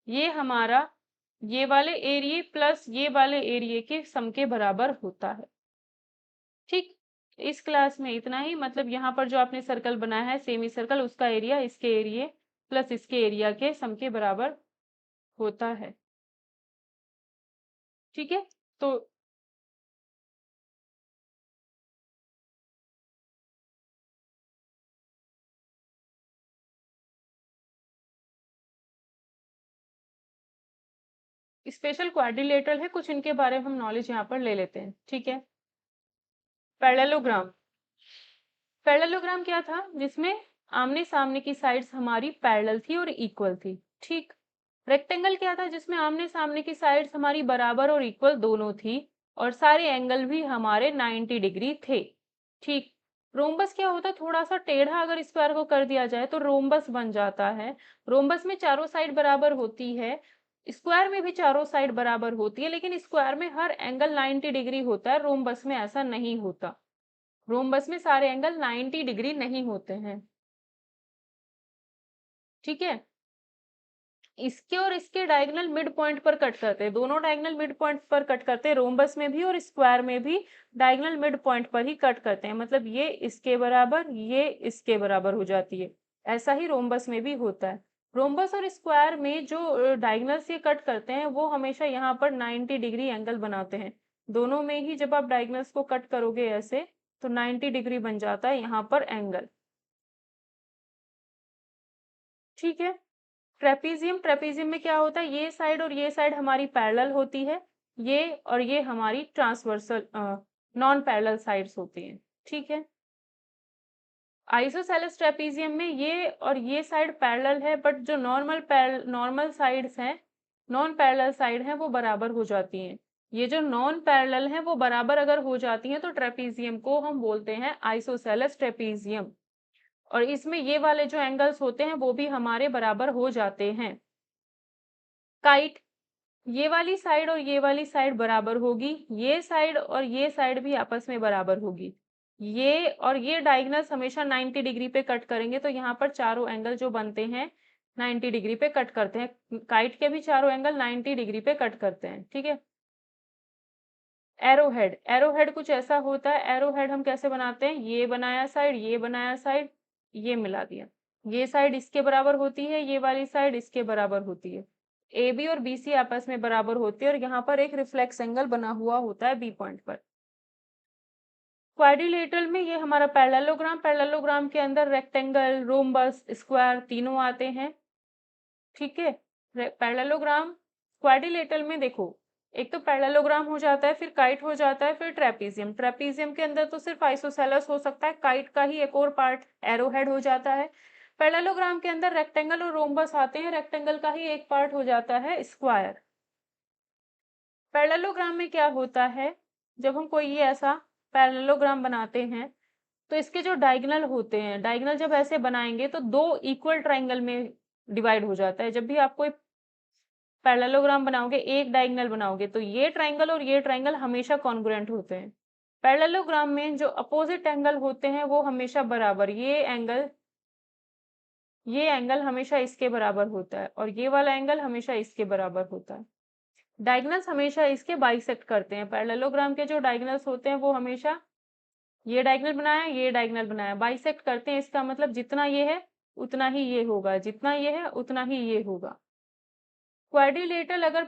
ये हमारा ये वाले एरिया प्लस ये वाले एरिया के सम के बराबर होता है, ठीक। इस क्लास में इतना ही, मतलब यहाँ पर जो आपने सर्कल बनाया है सेमी सर्कल, उसका एरिया इसके एरिया प्लस इसके एरिया के सम के बराबर होता है, ठीक है। तो स्पेशल क्वाड्रिलेटरल है, कुछ इनके बारे में हम नॉलेज यहाँ पर ले लेते हैं, ठीक है। पैरेललोग्राम, पैरेललोग्राम क्या था, जिसमें आमने सामने की साइड्स हमारी पैरेलल थी और इक्वल थी, ठीक। रेक्टेंगल क्या था, जिसमें आमने सामने की साइड्स हमारी बराबर और इक्वल दोनों थी और सारे एंगल भी हमारे 90 डिग्री थे, ठीक। रोम्बस क्या होता है, थोड़ा सा टेढ़ा अगर स्क्वायर को कर दिया जाए तो रोम्बस बन जाता है। रोम्बस में चारों साइड बराबर होती है, स्क्वायर में भी चारों साइड बराबर होती है, लेकिन स्क्वायर में हर एंगल 90 डिग्री होता है, रोम्बस में ऐसा नहीं होता। रोम्बस में सारे एंगल 90 डिग्री नहीं होते हैं, ठीक है। इसके और इसके डायगोनल मिड पॉइंट पर कट करते हैं, दोनों डायगोनल मिड पॉइंट पर कट करते हैं, रोम्बस में भी और स्क्वायर में भी डायगोनल मिड पॉइंट पर ही कट करते हैं, मतलब ये इसके बराबर ये इसके बराबर हो जाती है। ऐसा ही रोम्बस में भी होता है। रोम्बस और स्क्वायर में जो डायगोनल से कट करते हैं वो हमेशा यहाँ पर 90 डिग्री एंगल बनाते हैं। दोनों में ही जब आप डायगोनल्स को कट करोगे ऐसे तो 90 डिग्री बन जाता है यहाँ पर एंगल, ठीक है। ट्रेपीजियम, ट्रेपीजियम में क्या होता है, ये साइड और ये साइड हमारी पैरेलल होती है, ये और ये हमारी ट्रांसवर्सल नॉन पैरेलल साइड्स होती हैं, ठीक है। आइसोसेलेस ट्रेपीजियम में ये और ये साइड पैरेलल है, बट जो नॉर्मल साइड्स हैं, नॉन पैरेलल साइड हैं, वो बराबर हो जाती हैं। ये जो नॉन पैरेलल हैं वो बराबर अगर हो जाती हैं तो ट्रेपीजियम को हम बोलते हैं आइसोसेलेस ट्रेपीजियम, और इसमें ये वाले जो एंगल्स होते हैं वो भी हमारे बराबर हो जाते हैं। काइट, ये वाली साइड और ये वाली साइड बराबर होगी, ये साइड और ये साइड भी आपस में बराबर होगी, ये और ये डायगोनल्स हमेशा 90 डिग्री पे कट करेंगे, तो यहाँ पर चारों एंगल जो बनते हैं 90 डिग्री पे कट करते हैं, काइट के भी चारों एंगल 90 डिग्री पे कट करते हैं, ठीक है। एरोहेड, एरोहेड कुछ ऐसा होता है, एरोहेड हम कैसे बनाते हैं, ये बनाया साइड ये बनाया साइड ये मिला दिया, ये साइड इसके बराबर होती है, ये वाली साइड इसके बराबर होती है, ए बी और बी सी आपस में बराबर होती है और यहाँ पर एक रिफ्लेक्स एंगल बना हुआ होता है बी पॉइंट पर। क्वाड्रिलेटरल में ये हमारा पैरेललोग्राम, पैरेललोग्राम के अंदर रेक्टेंगल, रोम्बस, स्क्वायर तीनों आते हैं, ठीक है। पैरेललोग्राम क्वाड्रिलेटरल में देखो, एक तो पैरेललोग्राम हो जाता है, फिर काइट हो जाता है, फिर ट्रेपीजियम, ट्रेपीजियम के अंदर तो सिर्फ आइसोसेलेस हो सकता है, काइट का ही एक और पार्ट एरोहेड हो जाता है। पैरेललोग्राम के अंदर रेक्टेंगल और रोम्बस आते हैं, रेक्टेंगल का ही एक पार्ट हो जाता है स्क्वायर, पैरेललोग्राम में क्या होता है, जब हम कोई ये ऐसा पैरेललोग्राम बनाते हैं तो इसके जो डायगोनल होते हैं, डायगोनल जब ऐसे बनाएंगे तो दो इक्वल ट्राइंगल में डिवाइड हो जाता है। जब भी आप कोई पैरेललोग्राम बनाओगे, एक डायगोनल बनाओगे, तो ये ट्राइंगल और ये ट्राइंगल हमेशा कॉन्ग्रुएंट होते हैं। पैरेललोग्राम में जो अपोजिट एंगल होते हैं वो हमेशा बराबर, ये एंगल हमेशा इसके बराबर होता है और ये वाला एंगल हमेशा इसके बराबर होता है। डायगोनल्स हमेशा इसके बाइसेक्ट करते हैं। पैरेललोग्राम के जो डायगोनल्स होते हैं वो हमेशा ये डायगोनल बनाया, ये डायगोनल बनाया, बाइसेक्ट करते हैं। इसका मतलब जितना ये है उतना ही ये होगा, जितना ये है उतना ही ये होगा। क्वाड्रिलेटरल अगर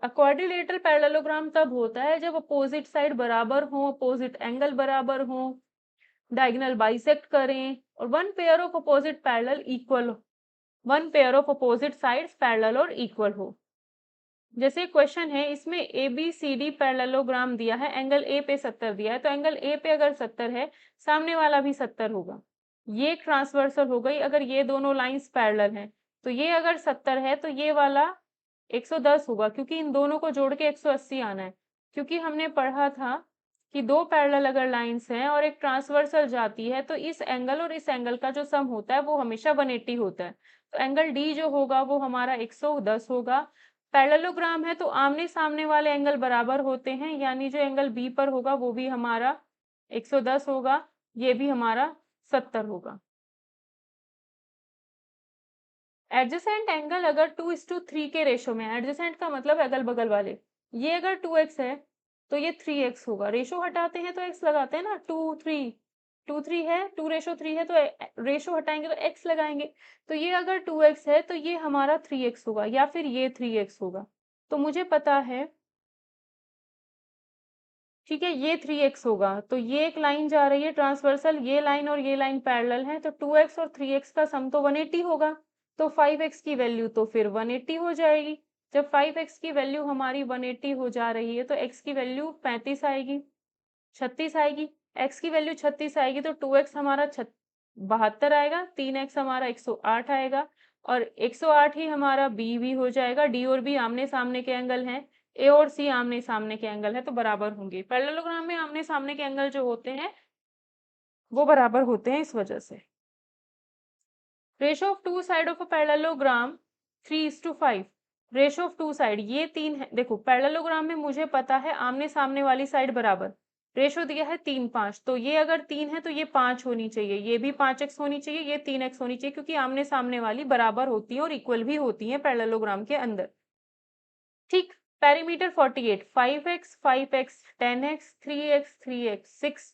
क्वाड्रिलेटरल पैरेललोग्राम तब होता है जब अपोजिट साइड बराबर हो, अपोजिट एंगल बराबर हो, डायगोनल बाइसेक्ट करें और one pair of opposite parallel equal हो, one pair of opposite sides parallel और इक्वल हो। जैसे क्वेश्चन है, इसमें A B C D parallelogram दिया है, एंगल ए पे 70 दिया है, तो एंगल ए पे अगर 70 है, सामने वाला भी 70 होगा। ये एक ट्रांसवर्सल हो गई। अगर ये दोनों लाइंस पैरेलल हैं तो ये अगर 70 है तो ये वाला 110 होगा, क्योंकि इन दोनों को जोड़ के 180 आना है। क्योंकि हमने पढ़ा था कि दो पैरेलल अगर लाइंस हैं और एक ट्रांसवर्सल जाती है तो इस एंगल और इस एंगल का जो सम होता है वो हमेशा 180 होता है। तो एंगल डी जो होगा वो हमारा 110 होगा। पैरेललोग्राम है तो आमने सामने वाले एंगल बराबर होते हैं, यानी जो एंगल बी पर होगा वो भी हमारा 110 होगा, ये भी हमारा 70 होगा। एडजेसेंट एंगल अगर 2:3 के रेशो में, एडजेसेंट का मतलब अगल बगल वाले, ये अगर 2x है तो ये 3x होगा। रेशो हटाते हैं तो x लगाते हैं ना, 2 3 है, 2:3 है तो रेशो हटाएंगे तो x लगाएंगे। तो ये अगर 2x है तो ये हमारा 3x होगा या फिर ये 3x होगा। तो मुझे पता है, ठीक है, ये 3x होगा। तो ये एक लाइन जा रही है ट्रांसवर्सल, ये लाइन और ये लाइन पैरेलल है, तो 2x और 3x का सम तो 180 होगा। तो 5x की वैल्यू तो फिर 180 हो जाएगी। जब 5x की वैल्यू हमारी 180 हो जा रही है तो x की वैल्यू 35 आएगी, 36 आएगी। x की वैल्यू 36 आएगी तो 2x हमारा 72 आएगा, 3x हमारा 108 आएगा और 108 ही हमारा b भी हो जाएगा। d और b आमने सामने के एंगल हैं, ए और सी आमने सामने के एंगल है तो बराबर होंगे। पैरेललोग्राम में आमने सामने के एंगल जो होते हैं वो बराबर होते हैं, इस वजह से। Ratio of two side of a parallelogram 3:5। Ratio of two side, ये तीन है। देखो पैरेललोग्राम में मुझे पता है आमने सामने वाली साइड बराबर, रेशो दिया है 3:5, तो ये अगर 3 है तो ये 5 होनी चाहिए, ये भी 5x होनी चाहिए, ये 3x होनी चाहिए, क्योंकि आमने सामने वाली बराबर होती है और इक्वल भी होती है पैरेललोग्राम के अंदर। ठीक। Perimeter 48, 5x 5x 10x 3x 3x 6,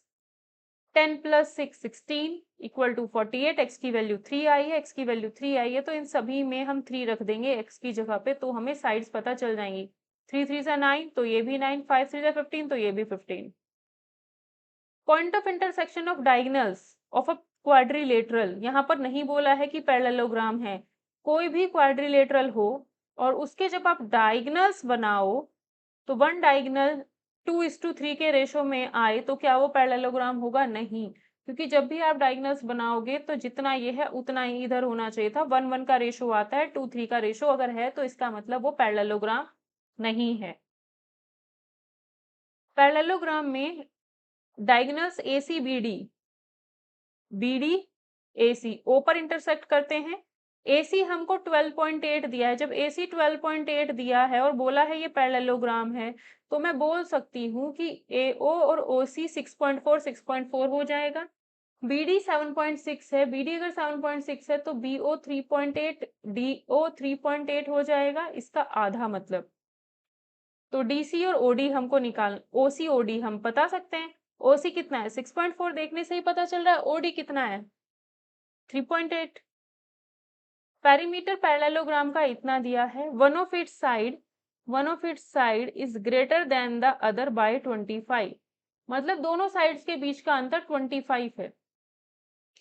10 + 6 16 equal to 48। x की वैल्यू 3 आई है, x की वैल्यू 3 आई है, तो इन सभी में हम 3 रख देंगे x की जगह पे, तो हमें साइड्स पता चल जाएंगी। 3 3 सा 9 तो ये भी 9, 5 3 सा 15 तो ये भी 15। Point of intersection of diagonals of a quadrilateral, यहाँ पर नहीं बोला है कि पैरेललोग्राम है, कोई भी क्वाड्रिलेटरल हो और उसके जब आप डायगोनल्स बनाओ तो वन डायगोनल 2:3 के रेशो में आए तो क्या वो पैरेललोग्राम होगा? नहीं, क्योंकि जब भी आप डायगोनल्स बनाओगे तो जितना ये है उतना ही इधर होना चाहिए था। 1:1 का रेशो आता है, 2:3 का रेशो अगर है तो इसका मतलब वो पैरेललोग्राम नहीं है। पैरेललोग्राम में diagonals AC BD AC O पर इंटरसेक्ट करते हैं। AC हमको 12.8 दिया है। जब AC 12.8 दिया है और बोला है ये पैरेललोग्राम है, तो मैं बोल सकती हूँ कि AO और OC 6.4 हो जाएगा। BD 7.6 है, BD अगर 7.6 है तो BO 3.8, DO 3.8 हो जाएगा, इसका आधा मतलब। तो DC और OD हमको OC OD हम बता सकते हैं। OC कितना है? 6.4 देखने से ही पता चल रहा है। OD कितना है? 3.8। पेरीमीटर पैरेललोग्राम का इतना दिया है, one of its side is greater than the other by 25। मतलब दोनों साइड्स के बीच का अंतर 25 है।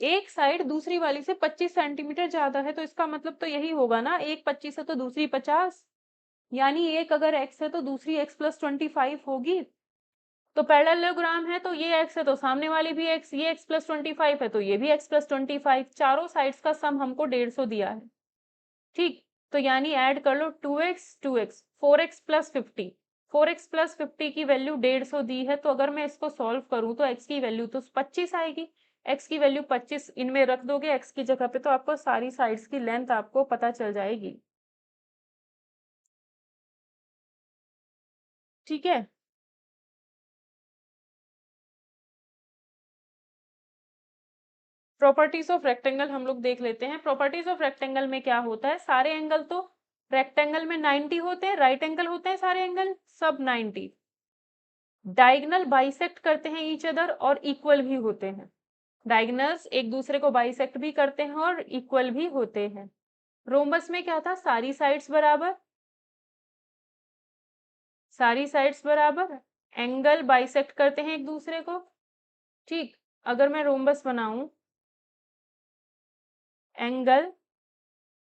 एक साइड दूसरी वाली से 25 सेंटीमीटर ज्यादा है, तो इसका मतलब तो यही होगा ना, एक 25 है तो दूसरी 50, यानी एक अगर x है तो दूसरी x + 25 होगी। तो पैरेललोग्राम है तो ये x है तो सामने वाली भी x, ये x + 25 है तो ये भी x + 25। चारों साइड्स का सम हमको 150 दिया है। ठीक। तो यानी ऐड कर लो 2x 2x 4x plus 50। 4x plus 50 की वैल्यू 150 दी है, तो अगर मैं इसको सॉल्व करूं तो x की वैल्यू तो 25 आएगी। x की वैल्यू 25 इनमें रख दोगे x की जगह पे, तो आपको सारी साइड्स की लेंथ आपको पता चल जाएगी। ठीक है। प्रॉपर्टीज ऑफ रेक्टेंगल हम लोग देख लेते हैं। प्रॉपर्टीज ऑफ रेक्टेंगल में क्या होता है, सारे एंगल तो रेक्टेंगल में 90 होते हैं, राइट एंगल होते हैं सारे एंगल सब 90। डायगोनल बाइसेक्ट करते हैं ईच अदर और इक्वल भी होते हैं। डायगोनल्स एक दूसरे को बाइसेक्ट भी करते हैं और इक्वल भी होते हैं। रोम्बस में क्या था, सारी साइड्स बराबर, सारी साइड्स बराबर, एंगल बाइसेक्ट करते हैं एक दूसरे को। ठीक, अगर मैं रोम्बस बनाऊं, एंगल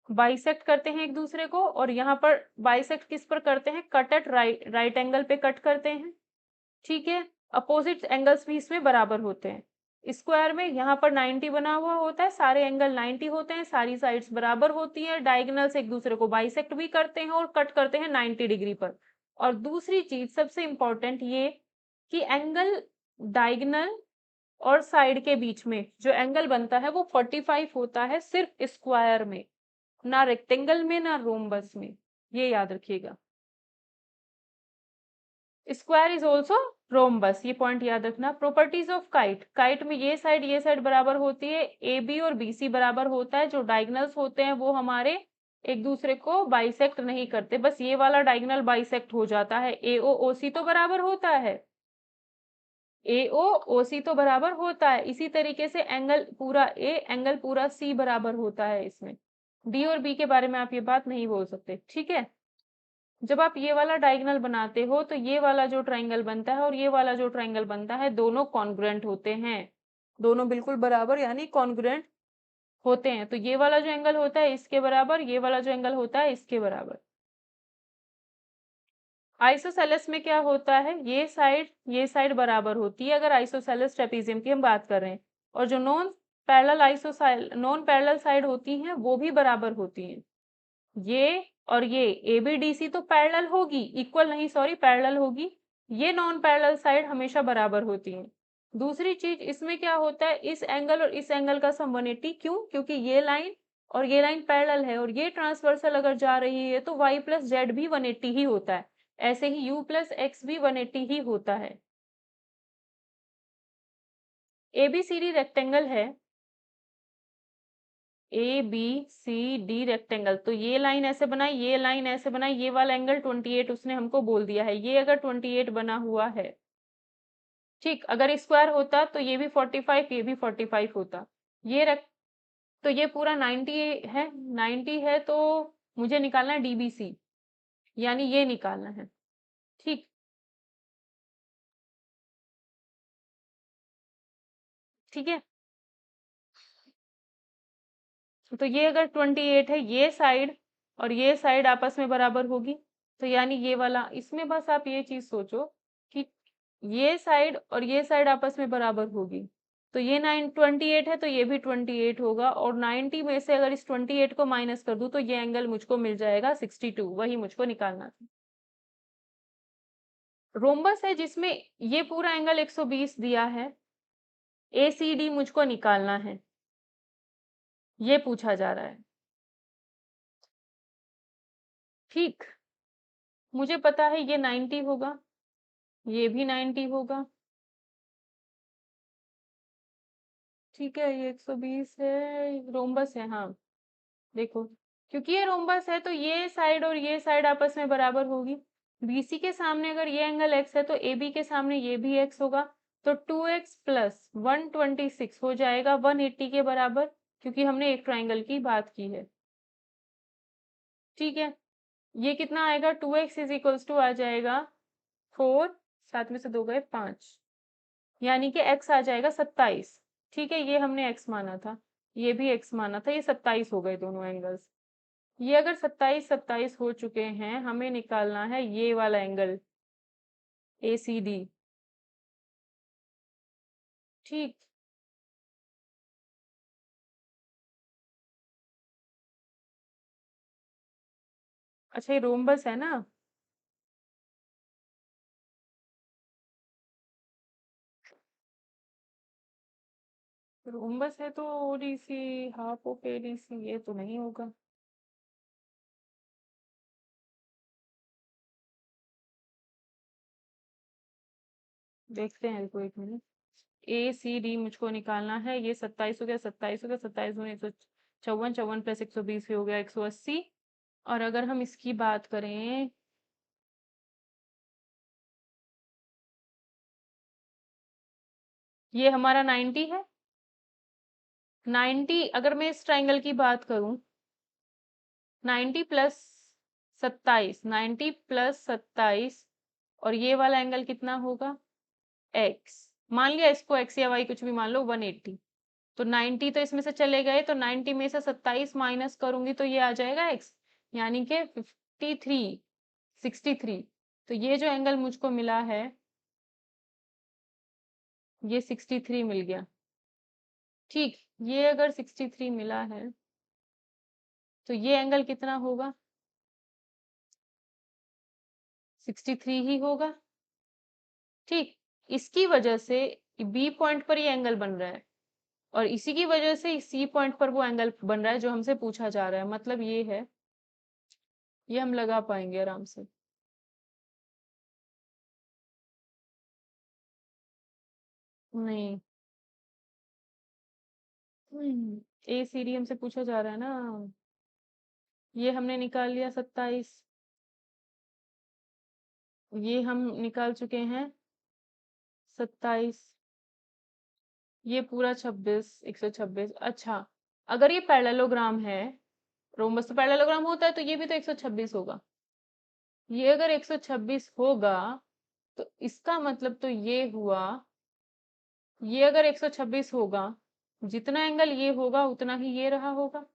बाइसेक्ट करते हैं एक दूसरे को, और यहाँ पर बाइसेक्ट किस पर करते हैं, कट एट राइट एंगल पे कट करते हैं। ठीक है, अपोजिट एंगल्स भी इसमें बराबर होते हैं। स्क्वायर में यहाँ पर 90 बना हुआ होता है, सारे एंगल 90 होते हैं, सारी साइड्स बराबर होती हैं, डायगोनल्स एक दूसरे को बाइसेक्ट भी करते हैं और कट करते हैं 90 डिग्री पर। और दूसरी चीज सबसे इंपॉर्टेंट ये कि एंगल डायगोनल और साइड के बीच में जो एंगल बनता है वो 45 होता है, सिर्फ स्क्वायर में, ना रेक्टेंगल में ना रोम्बस में, ये याद रखिएगा। स्क्वायर इज ऑल्सो रोम्बस, ये पॉइंट याद रखना। प्रॉपर्टीज ऑफ काइट, काइट में ये साइड बराबर होती है, ए बी और बी सी बराबर होता है, जो डायगोनल्स होते हैं वो हमारे एक दूसरे को बाइसेक्ट नहीं करते, बस ये वाला डायगोनल बाइसेक्ट हो जाता है। ए ओ ओ सी तो बराबर होता है, ए ओ ओ सी तो बराबर होता है। इसी तरीके से एंगल पूरा ए एंगल पूरा सी बराबर होता है इसमें। डी और बी के बारे में आप ये बात नहीं बोल सकते, ठीक है। जब आप ये वाला डायगोनल बनाते हो तो ये वाला जो ट्रायंगल बनता है और ये वाला जो ट्रायंगल बनता है दोनों कॉन्ग्रुएंट होते हैं, दोनों बिल्कुल बराबर यानी कॉन्ग्रुएंट होते हैं। तो ये वाला जो एंगल होता है इसके बराबर, ये वाला जो एंगल होता है इसके बराबर। आइसोसेलेस में क्या होता है, ये साइड बराबर होती है अगर आइसोसेलेस ट्रेपीजियम की हम बात कर रहे हैं, और जो नॉन पैरेलल साइड होती हैं वो भी बराबर होती हैं। ये और ये ए बी डी सी तो पैरेलल होगी, इक्वल नहीं सॉरी पैरेलल होगी, ये नॉन पैरेलल साइड हमेशा बराबर होती है। दूसरी चीज इसमें क्या होता है, इस एंगल और इस एंगल का सम 180, क्यों, क्योंकि ये लाइन और ये लाइन पैरेलल है, और ये ट्रांसवर्सल अगर जा रही है तो y प्लस जेड भी 180 ही होता है, ऐसे ही u प्लस एक्स भी 180 ही होता है। ABCD रेक्टेंगल है, A B C D rectangle, तो ये लाइन ऐसे बनाई, ये लाइन ऐसे बनाई, ये वाला एंगल 28 उसने हमको बोल दिया है, ये अगर 28 बना हुआ है, ठीक, अगर स्क्वायर होता तो ये भी 45 ये भी 45 होता। ये रख तो ये पूरा 90 है, 90 है, तो मुझे निकालना है डीबीसी, यानी ये निकालना है। ठीक, ठीक है, तो ये अगर 28 है, ये साइड और ये साइड आपस में बराबर होगी, तो यानी ये वाला, इसमें बस आप ये चीज सोचो कि ये साइड और ये साइड आपस में बराबर होगी, तो ये 28 है तो ये भी 28 होगा, और 90 में से अगर इस 28 को माइनस कर दूं तो ये एंगल मुझको मिल जाएगा 62, वही मुझको निकालना था। रोम्बस है जिसमें ये पूरा एंगल 120 दिया है, ए सी डी मुझको निकालना है, ये पूछा जा रहा है। ठीक, मुझे पता है ये 90 होगा, ये भी 90 होगा, ठीक है, ये 120 है, रोम्बस है, हाँ। देखो, क्योंकि ये रोम्बस है तो ये साइड और ये साइड आपस में बराबर होगी। बीसी के सामने अगर ये एंगल x है तो AB के सामने ये भी x होगा, तो 2x प्लस 126 हो जाएगा 180 के बराबर, क्योंकि हमने एक ट्राइंगल की बात की है। ठीक है, ये कितना आएगा, 2x इज इक्वल्स टू आ जाएगा 4, 7 में से 2 गए 5, यानी कि x आ जाएगा 27। ठीक है, ये हमने x माना था, ये भी x माना था, ये 27 हो गए दोनों एंगल्स। ये अगर 27 27 हो चुके हैं, हमें निकालना है ये वाला एंगल ACD। ठीक, अच्छा, ये रोम्बस है ना? रोम्बस है तो ओडीसी, हाफ ऑफ एडीसी, ये तो नहीं होगा। देखते हैं, रुको एक मिनट। ए सी डी मुझको निकालना है। ये 27 हो गया, 27 हो गया, 27 में 154, 54 प्लस 120 हो गया 180। और अगर हम इसकी बात करें, ये हमारा 90 है। 90, अगर मैं इस ट्राइंगल की बात करूं, 90 प्लस 27, 90 प्लस 27, और ये वाला एंगल कितना होगा? एक्स। मान लिया इसको एक्स या वाई कुछ भी मान लो, 180। तो 90 तो इसमें से चले गए, तो 90 में से 27 माइनस करूंगी तो ये आ जाएगा एक्स, यानी कि 53, 63। तो ये जो एंगल मुझको मिला है, ये 63 मिल गया। ठीक, ये अगर 63 मिला है तो ये एंगल कितना होगा? 63 ही होगा। ठीक, इसकी वजह से बी पॉइंट पर ये एंगल बन रहा है, और इसी की वजह से सी पॉइंट पर वो एंगल बन रहा है जो हमसे पूछा जा रहा है। मतलब ये है, ये हम लगा पाएंगे आराम से। नहीं, ए सी डी हमसे पूछा जा रहा है ना। ये हमने निकाल लिया 27, ये हम निकाल चुके हैं 27, ये पूरा 26, 126। अच्छा, अगर ये पैरेललोग्राम है, रोम्बस तो पैरेललोग्राम होता है, तो ये भी तो 126 होगा। ये अगर 126 होगा तो इसका मतलब तो ये हुआ, ये अगर 126 होगा, जितना एंगल ये होगा उतना ही ये रहा होगा,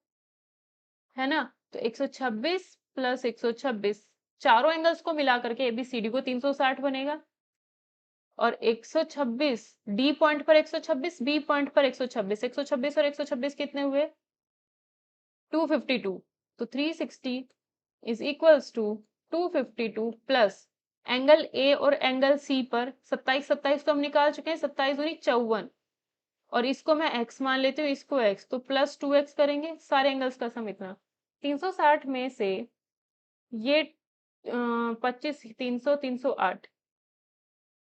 है ना? तो 126 प्लस 126, चारों एंगल्स को मिला करके एबीसीडी को 360 बनेगा। और 126, डी पॉइंट पर 126, बी पॉइंट पर 126, 126 और 126 कितने हुए? 252। तो 360 इज इक्वल्स टू 252 प्लस एंगल ए और एंगल सी पर 27, 27 तो हम निकाल चुके हैं, 27 दूनी 54, और इसको मैं x मान लेती हूँ, इसको x, तो प्लस 2x करेंगे, सारे एंगल्स का सम इतना। 360 में से ये 25, 300, 308।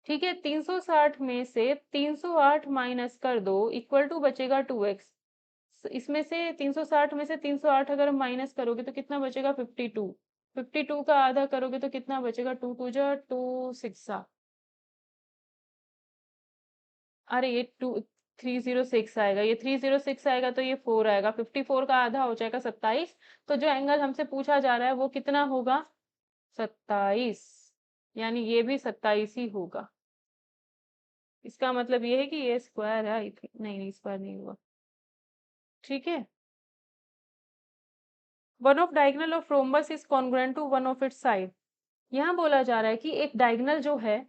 ठीक है, 360 में से 308 माइनस कर दो, इक्वल टू बचेगा 2x। इसमें से 360 में से 308 अगर माइनस करोगे तो कितना बचेगा? 52। 52 का आधा करोगे तो कितना बचेगा? 2 टू जा 2 6। अरे ये 306 आएगा, ये 306 आएगा, तो ये 4 आएगा, 54 का आधा हो जाएगा 27। तो जो एंगल हमसे पूछा जा रहा है वो कितना होगा? 27। यानी ये भी 27 ही होगा। इसका मतलब ये है कि ये स्क्वायर है, आई थिंक। नहीं, स्क्वायर नहीं हुआ। ठीक है। One of diagonal of rhombus is congruent to one of its side. यहाँ बोला जा रहा है कि एक डायगोनल जो है,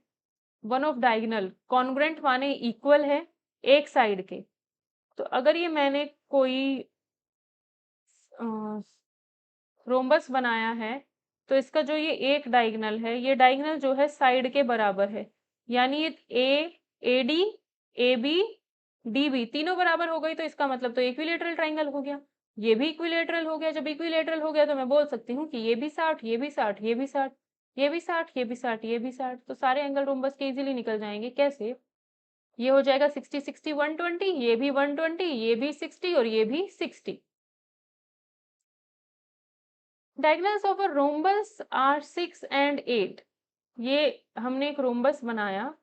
वन ऑफ डायगोनल, कॉन्ग्रुएंट माने इक्वल है एक साइड के। तो अगर ये मैंने कोई रोम्बस बनाया है, तो इसका जो ये एक डायगोनल है, ये डायगोनल जो है साइड के बराबर है। यानी ये A D, A B, D B तीनों बराबर हो गई, तो इसका मतलब तो इक्विलेटरल ट्राइंगल हो गया। ये भी इक्विलेटरल हो गया। जब इक्विलेटरल हो गया तो मैं बोल सकती हूँ कि ये भी 60, ये भी 60, ये भी 60, ये भी 60, ये भी 60, ये भी 60। तो सारे एंगल रोम्बस के इजीली निकल जाएंगे। कैसे? ये हो जाएगा 60, 60, 120, ये भी 120, ये भी 60, और ये भी 60। Diagonals of a rhombus are 6 and 8। ये हमने एक रोम्बस बनाया,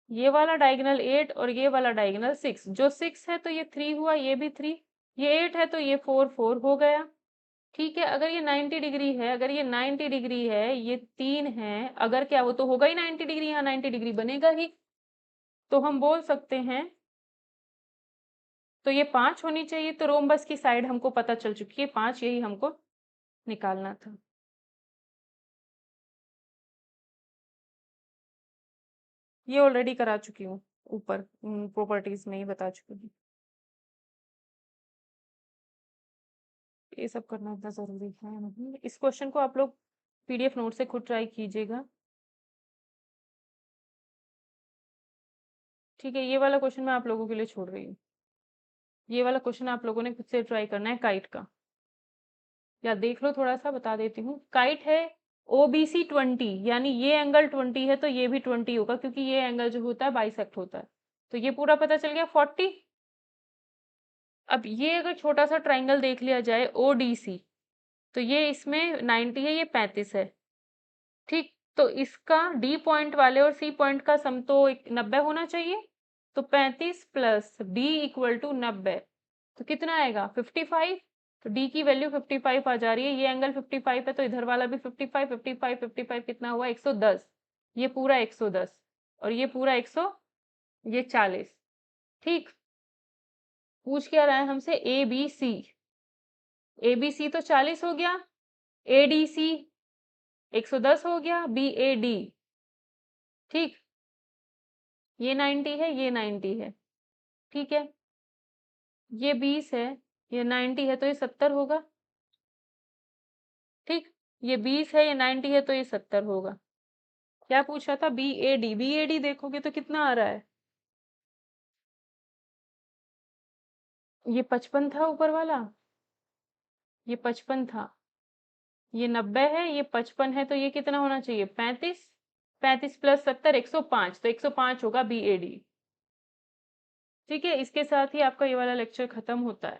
ये वाला डायगोनल 8 और ये वाला डायगोनल 6। जो 6 है तो ये 3 हुआ, ये भी 3। ये 8 है तो ये 4, 4 हो गया। ठीक है, अगर ये 90 डिग्री है, अगर ये 90 डिग्री है, ये 3 है, अगर क्या, वो तो होगा ही 90 डिग्री, यहाँ 90 डिग्री बनेगा ही। तो हम बोल सकते हैं, तो ये 5 होनी चाहिए। तो रोम्बस की साइड हमको पता चल चुकी है 5, यही हमको निकालना था। ये ऑलरेडी करा चुकी हूँ, ऊपर प्रॉपर्टीज में ही बता चुकी हूँ। ये सब करना इतना जरूरी है नहीं। इस क्वेश्चन को आप लोग पीडीएफ नोट से खुद ट्राई कीजिएगा। ठीक है, ये वाला क्वेश्चन मैं आप लोगों के लिए छोड़ रही हूँ। ये वाला क्वेश्चन आप लोगों ने खुद से ट्राई करना है काइट का, या देख लो थोड़ा सा, बता देती हूँ। काइट है ओबीसी 20, यानी ये एंगल 20 है तो ये भी 20 होगा, क्योंकि ये एंगल जो होता है बाइसेक्ट होता है। तो ये पूरा पता चल गया 40। अब ये अगर छोटा सा ट्राइंगल देख लिया जाए ओडीसी, तो ये इसमें 90 है, ये 35 है। ठीक, तो इसका डी पॉइंट वाले और सी पॉइंट का सम तो 90 होना चाहिए। तो 35 प्लस डी इक्वल टू 90, तो कितना आएगा 55। तो डी की वैल्यू 55 आ जा रही है। ये एंगल 55 है तो इधर वाला भी 55, 55, 55 कितना हुआ 110। ये पूरा 110 और ये पूरा 100, ये 40। ठीक, पूछ क्या रहा है हमसे, ए बी सी। ए बी सी तो 40 हो गया, ए डी सी 110 हो गया, बी ए डी। ठीक, ये 90 है, ये 90 है। ठीक है, ये 20 है, ये 90 है तो ये 70 होगा। ठीक, ये 20 है, ये 90 है तो ये 70 होगा। क्या पूछा था, B A D. B A D देखोगे तो कितना आ रहा है, ये 55 था ऊपर वाला, ये 55 था, ये 90 है, ये 55 है, तो ये कितना होना चाहिए 35। 35 प्लस 70 105, तो 105 होगा बी ए डी। ठीक है, इसके साथ ही आपका ये वाला लेक्चर खत्म होता है।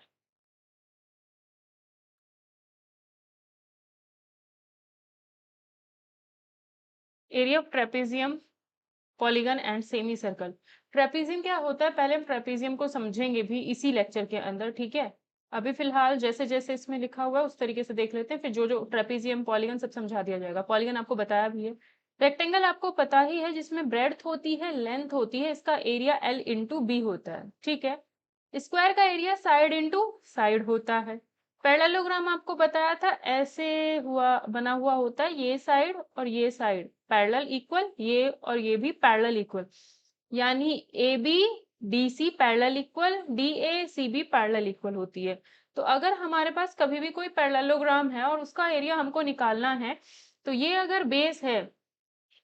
Area of trapezium, polygon and semi circle. Trapezium क्या होता है, पहले हम ट्रेपेजियम को समझेंगे भी इसी लेक्चर के अंदर। ठीक है, अभी फिलहाल जैसे जैसे इसमें लिखा हुआ है उस तरीके से देख लेते हैं, फिर जो जो ट्रेपेजियम पॉलीगन सब समझा दिया जाएगा। पॉलीगन आपको बताया भी है। रेक्टेंगल आपको पता ही है, जिसमें ब्रेड्थ होती है, लेंथ होती है, इसका एरिया L इंटू बी होता है। ठीक है, स्क्वायर का एरिया साइड इंटू साइड होता है। पैरेललोग्राम आपको बताया था, ऐसे हुआ बना हुआ होता है, ये साइड और ये साइड पैरेलल इक्वल, ये और ये भी पैरेलल इक्वल, यानी A B D C parallel equal, D A C B parallel equal होती है। तो अगर हमारे पास कभी भी कोई पैरेललोग्राम है और उसका एरिया हमको निकालना है, तो ये अगर बेस है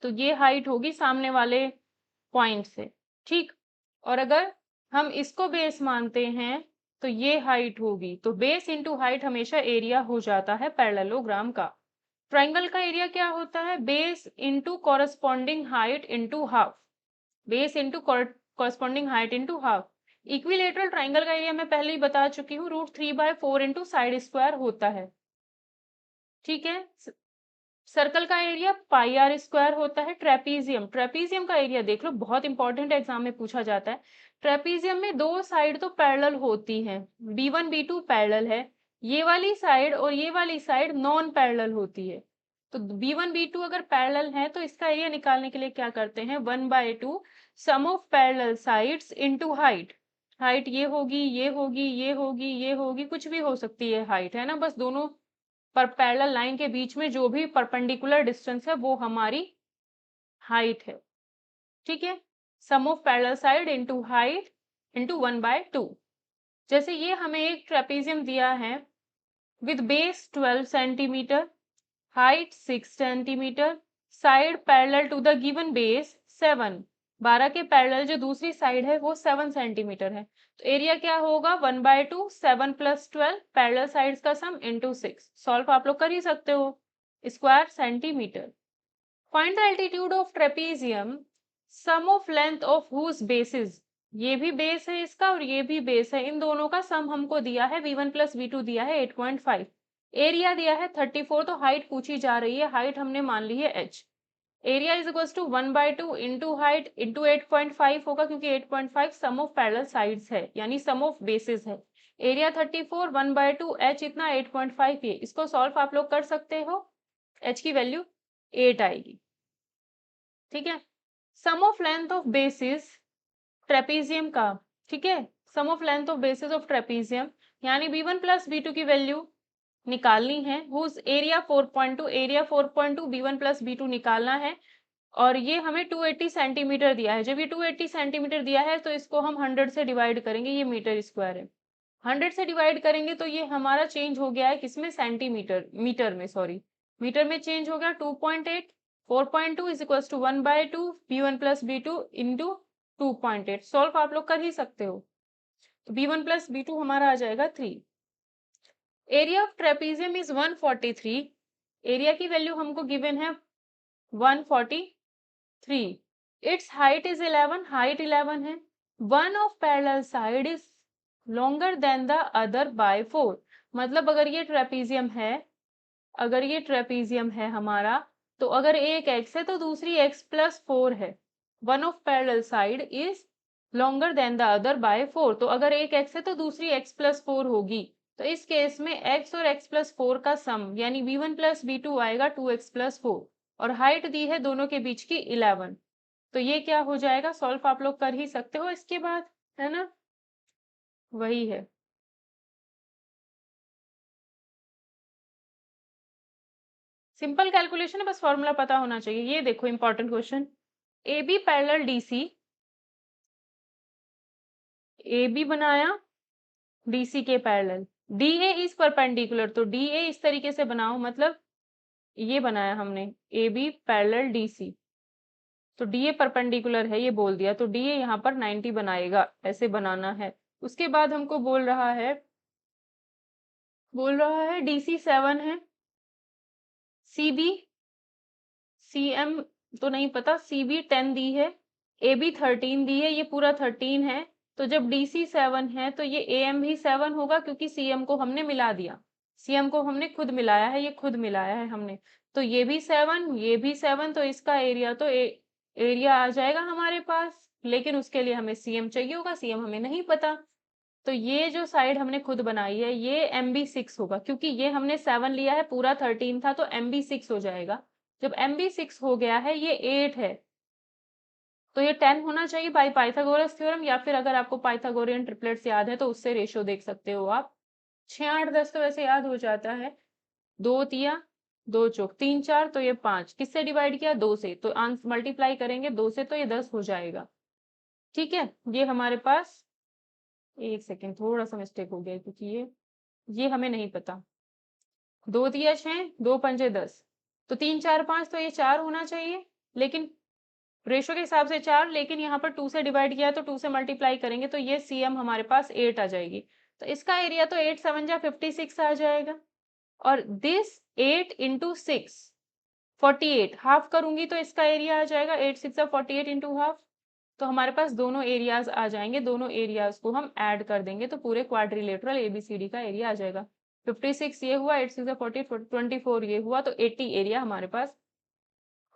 तो ये हाइट होगी सामने वाले पॉइंट से। ठीक, और अगर हम इसको बेस मानते हैं तो ये हाइट होगी। तो बेस इंटू हाइट हमेशा एरिया हो जाता है पैरेललोग्राम का। ट्राइंगल का एरिया क्या होता है, base into corresponding height into half. Base into corresponding height into half. Equilateral triangle का एरिया मैं पहले ही बता चुकी हूँ, √3/4 इंटू साइड स्क्वायर होता है। ठीक है, सर्कल का एरिया πr² होता है। ट्रेपीजियम, ट्रेपीजियम का एरिया देख लो, बहुत इंपॉर्टेंट एग्जाम में पूछा जाता है। ट्रेपीजियम में दो साइड तो पैरेलल होती हैं, B1 B2 पैरेलल है, ये वाली साइड और ये वाली साइड नॉन पैरेलल होती है। तो B1 B2 अगर पैरेलल है तो इसका एरिया निकालने के लिए क्या करते हैं, 1/2 sum of parallel sides into height. Height ये होगी, ये होगी, ये होगी, ये होगी, कुछ भी हो सकती है हाइट, है ना, बस दोनों पर पैरेलल लाइन के बीच में जो भी परपेंडिकुलर डिस्टेंस है वो हमारी हाइट है। ठीक है, sum of parallel side into height into 1/2। जैसे ये हमें एक ट्रेपेजियम दिया है with base 12 centimetre, height 6 centimetre, side parallel to the given base 7, 12 के पैरेलल जो दूसरी साइड है वो 7 सेंटीमीटर है। तो एरिया क्या होगा, 1/2 7 + 12 पैरेलल साइड्स का सम इंटू 6। सॉल्व आप लोग कर ही सकते हो, square centimetre. Find the altitude of trapezium, sum of length of whose basis. ये भी बेस है इसका और ये भी बेस है, इन दोनों का सम हमको दिया है, v1 + v2 दिया है 8.5, एरिया दिया है 34। तो हाइट पूछी जा रही है, हाइट हमने मान ली है h। Area is equal to 1/2 into height into 8.5 होगा, क्योंकि 8.5 सम ऑफ पैरेलल साइड्स है, यानी सम ऑफ बेसिस है। एरिया 34, 1/2 h इतना 8.5 ये, इसको सॉल्व आप लोग कर सकते हो, h की वैल्यू 8 आएगी। ठीक है, sum of length of bases trapezium का, ठीक है, sum of length of bases of trapezium, यानी b1 + b2 की वैल्यू निकालनी है, whose area 4.2, area 4.2 b1 + b2 निकालना है। और ये हमें 280 सेंटीमीटर दिया है। जब ये 280 सेंटीमीटर दिया है तो इसको हम 100 से डिवाइड करेंगे, ये मीटर स्क्वायर है। 100 से डिवाइड करेंगे तो ये हमारा चेंज हो गया है किसमें, सेंटीमीटर, मीटर में, सॉरी मीटर में चेंज हो गया 2.8। 4.2 is equal to 1/2 b1 plus b2 into 2.8। Solve आप लोग कर ही सकते हो, तो b1 प्लस b2 हमारा आ जाएगा 3। Area of trapezium is 143। Area की वैल्यू हमको गिवन है 143। इट्स हाइट इज 11, हाइट 11 है। One of parallel side is longer than the other by 4। मतलब अगर ये ट्रेपीजियम है, अगर ये ट्रेपीजियम है हमारा, तो अगर एक एक्स है तो दूसरी एक्स प्लस 4 है। One of parallel side is longer than the other by 4। तो अगर एक एक्स है तो दूसरी एक्स प्लस 4 होगी। तो इस केस में x और x प्लस 4 का सम यानी b1 प्लस b2 आएगा 2x प्लस 4, और हाइट दी है दोनों के बीच की 11। तो ये क्या हो जाएगा, सॉल्व आप लोग कर ही सकते हो इसके बाद, है ना, वही है। सिंपल कैलकुलेशन है, बस फॉर्मूला पता होना चाहिए। ये देखो important question, A B parallel DC, A B बनाया डीसी के पैरेलल, डी ए इज परपेंडिकुलर, तो डी ए इस तरीके से बनाओ, मतलब ये बनाया हमने ए बी पैरेलल डीसी, तो डी ए परपेंडिकुलर है ये बोल दिया, तो डी ए यहाँ पर 90 बनाएगा, ऐसे बनाना है। उसके बाद हमको बोल रहा है डीसी 7 है, सी बी, सी एम तो नहीं पता, सी बी 10 दी है, ए बी 13 दी है, ये पूरा 13 है। तो जब डी सी 7 है तो ये ए एम भी 7 होगा, क्योंकि सी एम को हमने मिला दिया, सी एम को हमने खुद मिलाया है, ये खुद मिलाया है हमने। तो ये भी 7, ये भी 7, तो इसका एरिया तो एरिया आ जाएगा हमारे पास, लेकिन उसके लिए हमें सी एम चाहिए होगा, सी एम हमें नहीं पता। तो ये जो साइड हमने खुद बनाई है ये एम बी 6 होगा, क्योंकि ये हमने 7 लिया है, पूरा 13 था, तो एम बी 6 हो जाएगा। जब एम बी 6 हो गया है, ये 8 है, तो ये 10 होना चाहिए बाई पाइथागोरस थ्योरम, या फिर अगर आपको पाइथागोरियन ट्रिपलेट्स याद है तो उससे रेशियो देख सकते हो आप। 6 8 10 तो वैसे याद हो जाता है, 2 तिया 2 चौक 3 4, तो ये 5 किससे डिवाइड किया, 2 से, तो आंसर मल्टीप्लाई करेंगे 2 से तो ये 10 हो जाएगा। ठीक है, ये हमारे पास, एक सेकेंड थोड़ा सा मिस्टेक हो गया, क्योंकि ये हमें नहीं पता। 2 तिया 6, 2 पंजे 10, तो 3 4 5, तो ये 4 होना चाहिए, लेकिन रेशो के हिसाब से 4, लेकिन यहाँ पर 2 से डिवाइड किया है तो 2 से मल्टीप्लाई करेंगे तो ये सी एम हमारे पास 8 आ जाएगी। तो इसका एरिया तो 8 7 जा 56 आ जाएगा, और दिस 8 इंटू 6 48, हाफ करूंगी तो इसका एरिया आ जाएगा 8 6 48 इंटू हाफ। तो हमारे पास दोनों एरियाज आ जाएंगे, दोनों एरियाज को हम ऐड कर देंगे तो पूरे क्वाड्रिलेटरल एबीसीडी का एरिया आ जाएगा। 56 ये हुआ, 8 6 48, 24 ये हुआ, तो 80 एरिया हमारे पास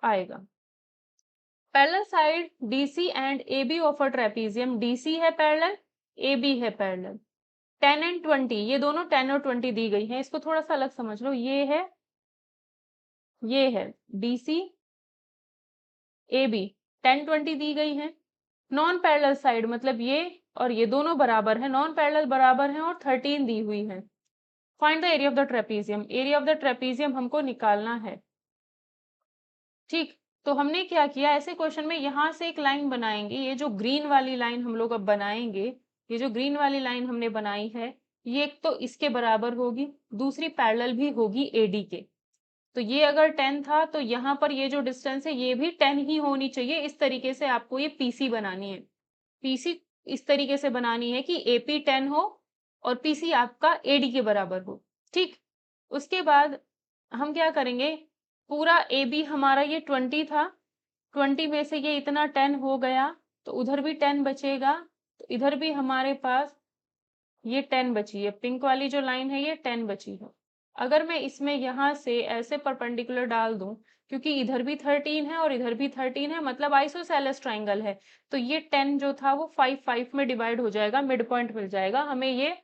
आएगा। Parallel side DC and AB of a trapezium, DC है पैरेलल, AB है पैरेलल। 10 एंड 20, ये दोनों 10 और 20 दी गई हैं, इसको थोड़ा सा अलग समझ लो। ये है डीसी AB, 10 20 दी गई है। नॉन पैरेलल साइड मतलब ये और ये दोनों बराबर है, नॉन पैरेलल बराबर है, और 13 दी हुई है। Find the area of the trapezium, area of the trapezium हमको निकालना है। ठीक, तो हमने क्या किया, ऐसे क्वेश्चन में यहाँ से एक लाइन बनाएंगे, ये जो ग्रीन वाली लाइन हम लोग अब बनाएंगे, ये जो ग्रीन वाली लाइन हमने बनाई है, ये एक तो इसके बराबर होगी, दूसरी पैरेलल भी होगी एडी के। तो ये अगर 10 था तो यहाँ पर ये जो डिस्टेंस है ये भी 10 ही होनी चाहिए। इस तरीके से आपको ये पीसी बनानी है, पीसी इस तरीके से बनानी है कि एपी 10 हो और पीसी आपका एडी के बराबर हो। ठीक, उसके बाद हम क्या करेंगे, पूरा ए बी हमारा ये 20 था, 20 में से ये इतना 10 हो गया, तो उधर भी 10 बचेगा, तो इधर भी हमारे पास ये 10 बची है, पिंक वाली जो लाइन है ये 10 बची है। अगर मैं इसमें यहाँ से ऐसे परपेंडिकुलर डाल दूं, क्योंकि इधर भी 13 है और इधर भी 13 है, मतलब आइसोसेलेस ट्राइंगल है, तो ये 10 जो था वो 5 5 में डिवाइड हो जाएगा, मिड पॉइंट मिल जाएगा हमें, ये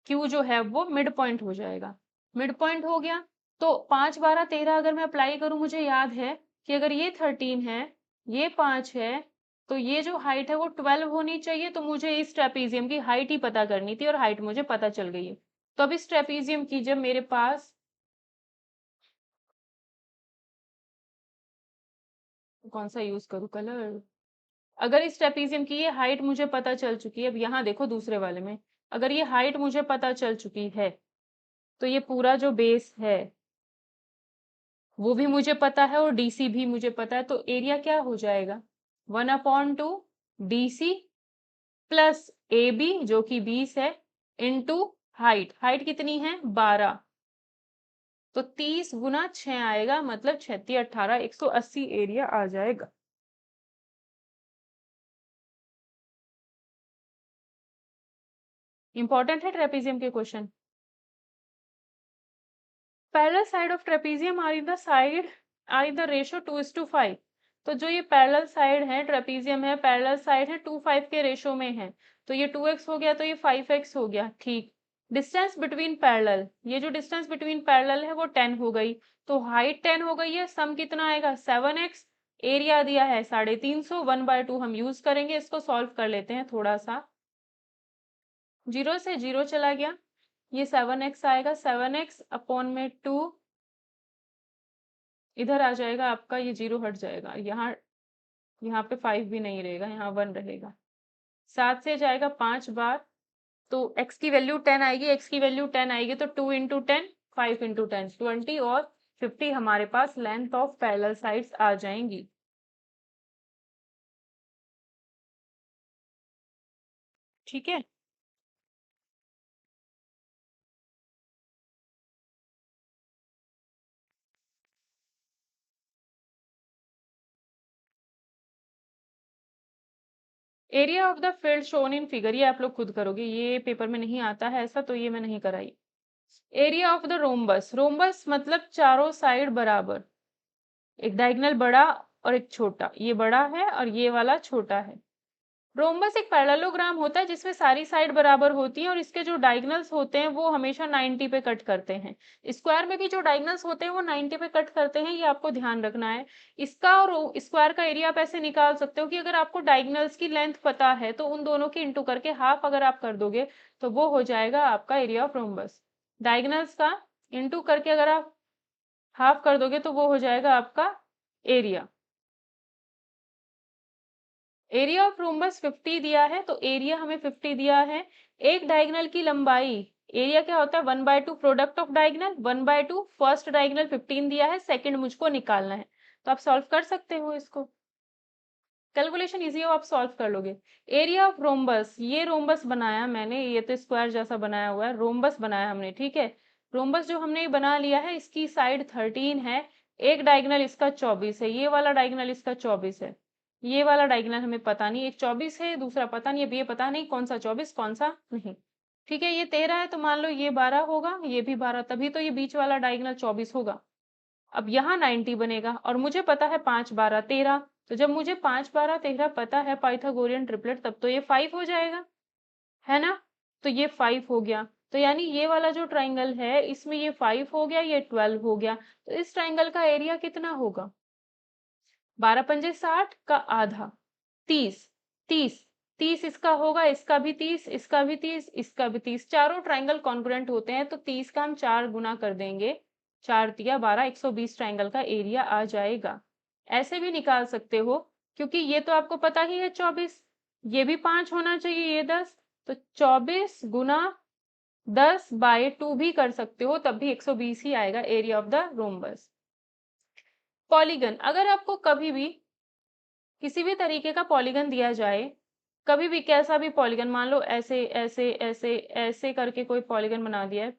Q जो है वो मिड पॉइंट हो जाएगा। मिड पॉइंट हो गया, तो 5 12 13 अगर मैं अप्लाई करूं, मुझे याद है कि अगर ये 13 है, ये 5 है, तो ये जो हाइट है वो 12 होनी चाहिए। तो मुझे इस ट्रेपीजियम की हाइट ही पता करनी थी, और हाइट मुझे पता चल गई है। तो अब इस ट्रेपीजियम की जब मेरे पास, कौन सा यूज करूं कलर, अगर इस ट्रेपीजियम की ये हाइट मुझे पता चल चुकी है, अब यहाँ देखो दूसरे वाले में, अगर ये हाइट मुझे पता चल चुकी है तो ये पूरा जो बेस है वो भी मुझे पता है और डीसी भी मुझे पता है, तो एरिया क्या हो जाएगा 1/2 DC प्लस ए बी जो कि 20 है इंटू हाइट, हाइट कितनी है 12, तो 30 गुना 6 आएगा, मतलब 36 18 180 एरिया आ जाएगा। इंपॉर्टेंट है ट्रेपेजियम के question. Parallel side of trapezium are in the side are in the ratio 2:5। तो जो ये पैरेलल साइड है ट्रेपेजियम है, पैरेलल साइड है 2:5 के रेशियो में है, तो ये 2x हो गया, तो ये 5x हो गया। ठीक, डिस्टेंस बिटवीन पैरेलल, ये जो डिस्टेंस बिटवीन पैरेलल है वो 10 हो गई, तो हाइट 10 हो गई है, सम कितना आएगा 7x, एरिया दिया है 350, 1/2 हम यूज करेंगे, इसको सॉल्व कर लेते हैं थोड़ा सा। 0 से 0 चला गया, ये 7x आएगा, 7x अपॉन में 2, इधर आ जाएगा आपका, ये 0 हट जाएगा, यहाँ पे 5 भी नहीं रहेगा, यहाँ 1 रहेगा, 7 से जाएगा 5 बार, तो x की वैल्यू 10 आएगी, x की वैल्यू 10 आएगी, तो 2 इंटू 10 5 इंटू 10 20 और 50 हमारे पास लेंथ ऑफ पैरेलल साइड्स आ जाएंगी। ठीक है, area of the field shown in figure, ये आप लोग खुद करोगे, ये पेपर में नहीं आता है ऐसा, तो ये मैं नहीं कराई। Area of the rhombus, rhombus मतलब चारों साइड बराबर, एक डायगोनल बड़ा और एक छोटा, ये बड़ा है और ये वाला छोटा है। रोम्बस एक पैरेललोग्राम होता है जिसमें सारी साइड बराबर होती हैं और इसके जो डायगोनल्स होते हैं वो हमेशा 90 पे कट करते हैं। स्क्वायर में भी जो डायगोनल्स होते हैं वो 90 पे कट करते हैं, ये आपको ध्यान रखना है। इसका और स्क्वायर का एरिया आप ऐसे निकाल सकते हो कि अगर आपको डायगोनल्स की लेंथ पता है तो उन दोनों की इंटू करके हाफ अगर आप कर दोगे तो वो हो जाएगा आपका एरिया ऑफ रोम्बस। डायगोनल्स का इंटू करके अगर आप हाफ कर दोगे तो वो हो जाएगा आपका एरिया। एरिया ऑफ रोम्बस 50 दिया है, तो एरिया हमें 50 दिया है। एक डायगोनल की लंबाई, एरिया क्या होता है 1/2 product of diagonal, 1/2 first diagonal 15 दिया है, सेकंड मुझको निकालना है, तो आप सॉल्व कर सकते हो इसको, कैलकुलेशन इजी हो, आप सॉल्व कर लोगे। एरिया ऑफ रोम्बस, ये रोम्बस बनाया मैंने, ये तो स्क्वायर जैसा बनाया हुआ है, रोम्बस बनाया हमने, ठीक है। रोम्बस जो हमने बना लिया है इसकी साइड 13 है, एक डायगोनल इसका 24 है, ये वाला डायगोनल इसका 24 है, ये वाला डायगोनल हमें पता नहीं, एक 24 है दूसरा पता नहीं, अब ये पता नहीं कौन सा 24 कौन सा नहीं। ठीक है, ये 13 है तो मान लो ये 12 होगा, ये भी 12, तभी तो ये बीच वाला डायगोनल 24 होगा। अब यहाँ 90 बनेगा और मुझे पता है 5 12 13, तो जब मुझे 5 12 13 पता है पाइथागोरियन ट्रिपलेट, तब तो ये 5 हो जाएगा, है ना। तो ये 5 हो गया, तो यानी ये वाला जो ट्राइंगल है इसमें ये 5 हो गया, ये 12 हो गया, तो इस ट्राइंगल का एरिया कितना होगा 12 पंजे 60 का आधा 30, 30 30 इसका होगा, इसका भी 30, इसका भी 30, इसका भी 30, चारों ट्राइंगल कॉन्ग्रुएंट होते हैं, तो 30 का हम 4 गुना कर देंगे, 4 तिया 12, 120 ट्राइंगल का एरिया आ जाएगा। ऐसे भी निकाल सकते हो, क्योंकि ये तो आपको पता ही है 24, ये भी 5 होना चाहिए, ये 10, तो 24 गुना 10/2 भी कर सकते हो, तब भी 120 ही आएगा area of the rhombus. Polygon, अगर आपको कभी भी किसी भी तरीके का पॉलीगन दिया जाए, कभी भी कैसा भी पॉलीगन, मान लो ऐसे ऐसे ऐसे ऐसे करके कोई पॉलीगन बना दिया है,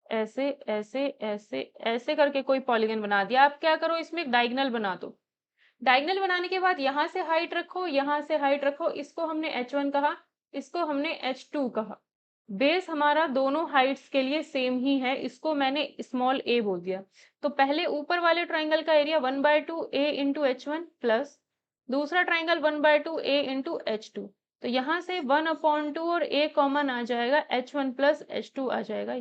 ऐसे ऐसे ऐसे ऐसे करके कोई पॉलीगन बना दिया, आप क्या करो इसमें एक डायगोनल बना दो। डायगोनल बनाने के बाद यहाँ से हाइट रखो, यहाँ से हाइट रखो, इसको हमने h1 कहा, इसको हमने h2 कहा। बेस हमारा दोनों हाइट्स के लिए सेम ही है, इसको मैंने स्मॉल a बोल दिया। तो पहले ऊपर वाले ट्राइंगल का area 1/2 a into h1 plus दूसरा ट्राइंगल 1/2 a इंटू h2, तो यहाँ से 1/2 और a कॉमन आ जाएगा, h1 प्लस h2 आ जाएगा।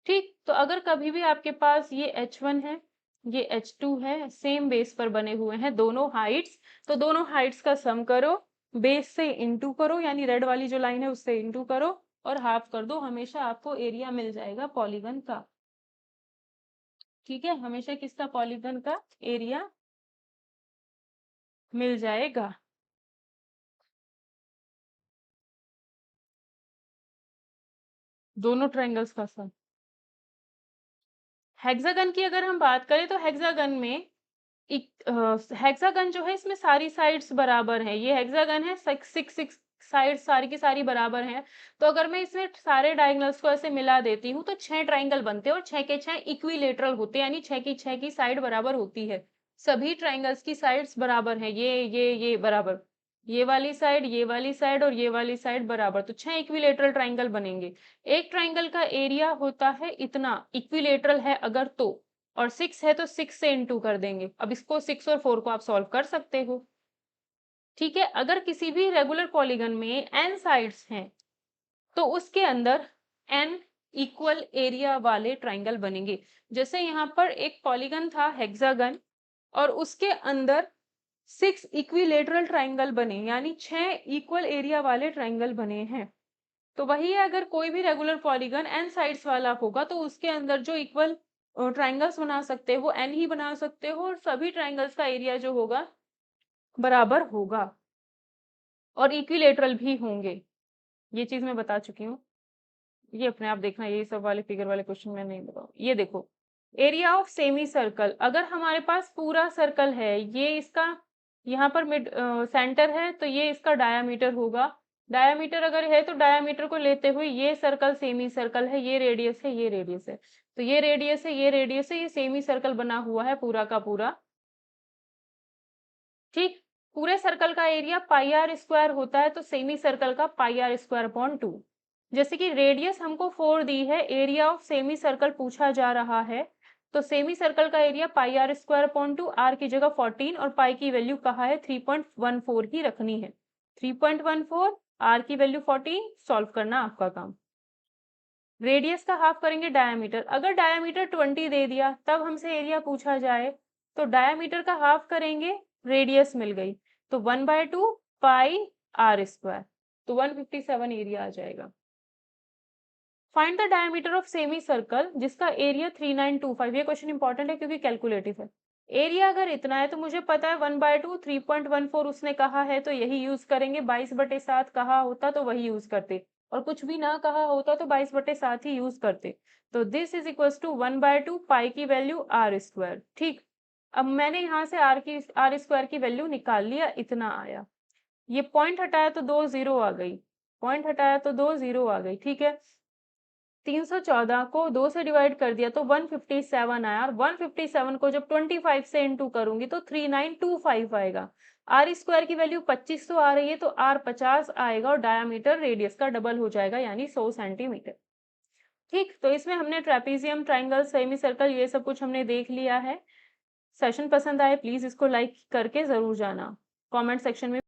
ठीक, तो अगर कभी भी आपके पास ये h1 है, ये h2 है, सेम बेस पर बने हुए हैं दोनों हाइट्स, तो दोनों हाइट्स का सम करो, बेस से इंटू करो, यानी रेड वाली जो लाइन है उससे इंटू करो और हाफ कर दो, हमेशा आपको एरिया मिल जाएगा पॉलीगन का। ठीक है, हमेशा किसका पॉलीगन का एरिया मिल जाएगा। दोनों ट्रायंगल्स का सम। हेक्सागन की अगर हम बात करें तो हेक्सागन में हेक्सागन जो है इसमें सारी साइड्स बराबर हैं। ये हेक्सागन है, सिक्स सिक्स सिक्स साइड सारी की सारी बराबर हैं। तो अगर मैं इसमें सारे डायगोनल्स को ऐसे मिला देती हूँ तो 6 ट्रायंगल बनते हैं और 6 के 6 इक्विलेटरल होते हैं, यानी 6 की साइड बराबर होती है। सभी ट्रायंगल्स की साइड्स बराबर हैं, ये बराबर, ये वाली साइड और ये वाली साइड बराबर, तो 6 इक्विलेटरल ट्रायंगल बनेंगे। एक ट्रायंगल का एरिया होता है इतना, इक्विलेटरल है अगर तो, और 6 है तो 6 से इंटू कर देंगे। अब इसको 6 और 4 को आप सॉल्व कर सकते हो। ठीक है, अगर किसी भी रेगुलर पॉलीगन में n साइड्स हैं तो उसके अंदर n इक्वल एरिया वाले ट्राइंगल बनेंगे। जैसे यहाँ पर एक पॉलीगन था हेक्सागन और उसके अंदर 6 इक्विलेटरल ट्राइंगल बने, यानी 6 इक्वल एरिया वाले ट्राइंगल बने हैं। तो वही है, अगर कोई भी रेगुलर पॉलीगन n साइड्स वाला होगा तो उसके अंदर जो इक्वल ट्राइंगल्स बना सकते हो n ही बना सकते हो, और सभी ट्राइंगल्स का एरिया जो होगा बराबर होगा और इक्विलेटरल भी होंगे। ये चीज मैं बता चुकी हूँ, ये अपने आप देखना, ये सब वाले फिगर वाले क्वेश्चन मैं नहीं बताऊँ। ये देखो, एरिया ऑफ सेमी सर्कल, अगर हमारे पास पूरा सर्कल है, ये इसका यहाँ पर मिड सेंटर है तो ये इसका डायामीटर होगा। डायामीटर अगर है तो डायामीटर को लेते हुए ये सर्कल सेमी सर्कल है, ये रेडियस है, ये रेडियस है, तो ये रेडियस है, ये रेडियस है, ये सेमी सर्कल बना हुआ है पूरा का पूरा। ठीक, पूरे सर्कल का एरिया पाई आर स्क्वायर होता है, तो सेमी सर्कल का पाई आर स्क्वायर अपॉन 2। जैसे कि रेडियस हमको 4 दी है, एरिया ऑफ सेमी सर्कल पूछा जा रहा है, तो सेमी सर्कल का area pi r square upon 2, r की जगह 14 और पाई की वैल्यू कहा है 3.14 ही रखनी है। 3.14, आर की वैल्यू 14, सॉल्व करना आपका काम। रेडियस का हाफ करेंगे डायामीटर, अगर डायामीटर 20 दे दिया तब हमसे एरिया पूछा जाए तो डायामीटर का हाफ करेंगे, रेडियस मिल गई तो 1/2 पाई आर स्क्वायर, तो 157 एरिया आ जाएगा। Find the diameter of semi circle जिसका एरिया 3925, ये क्वेश्चन इंपॉर्टेंट है क्योंकि कैलकुलेटिव है। एरिया अगर इतना है तो मुझे पता है 1/2 3.14 उसने कहा है तो यही यूज करेंगे, 22/7 कहा होता तो वही यूज करते, और कुछ भी ना कहा होता तो 22/7 ही यूज करते। तो दिस इज इक्वल टू 1/2 पाई की वैल्यू आर स्क्वायर। ठीक, अब मैंने यहाँ से आर स्क्वायर की वैल्यू निकाल लिया, इतना आया। ये पॉइंट हटाया तो 2 जीरो आ गई, पॉइंट हटाया तो 2 जीरो आ गई। ठीक है, 314 को 2 से डिवाइड कर दिया तो 157 आया, और 157 को जब 25 से इंटू करूंगी तो 3925 आएगा। आर स्क्वायर की वैल्यू 25 तो आ रही है तो आर 50 आएगा, और डायामीटर रेडियस का डबल हो जाएगा यानी 100 सेंटीमीटर। ठीक, तो इसमें हमने ट्रेपीजियम, ट्राइंगल, सेमी सर्कल, ये सब कुछ हमने देख लिया है। सेशन पसंद आए प्लीज इसको लाइक करके जरूर जाना, कमेंट सेक्शन में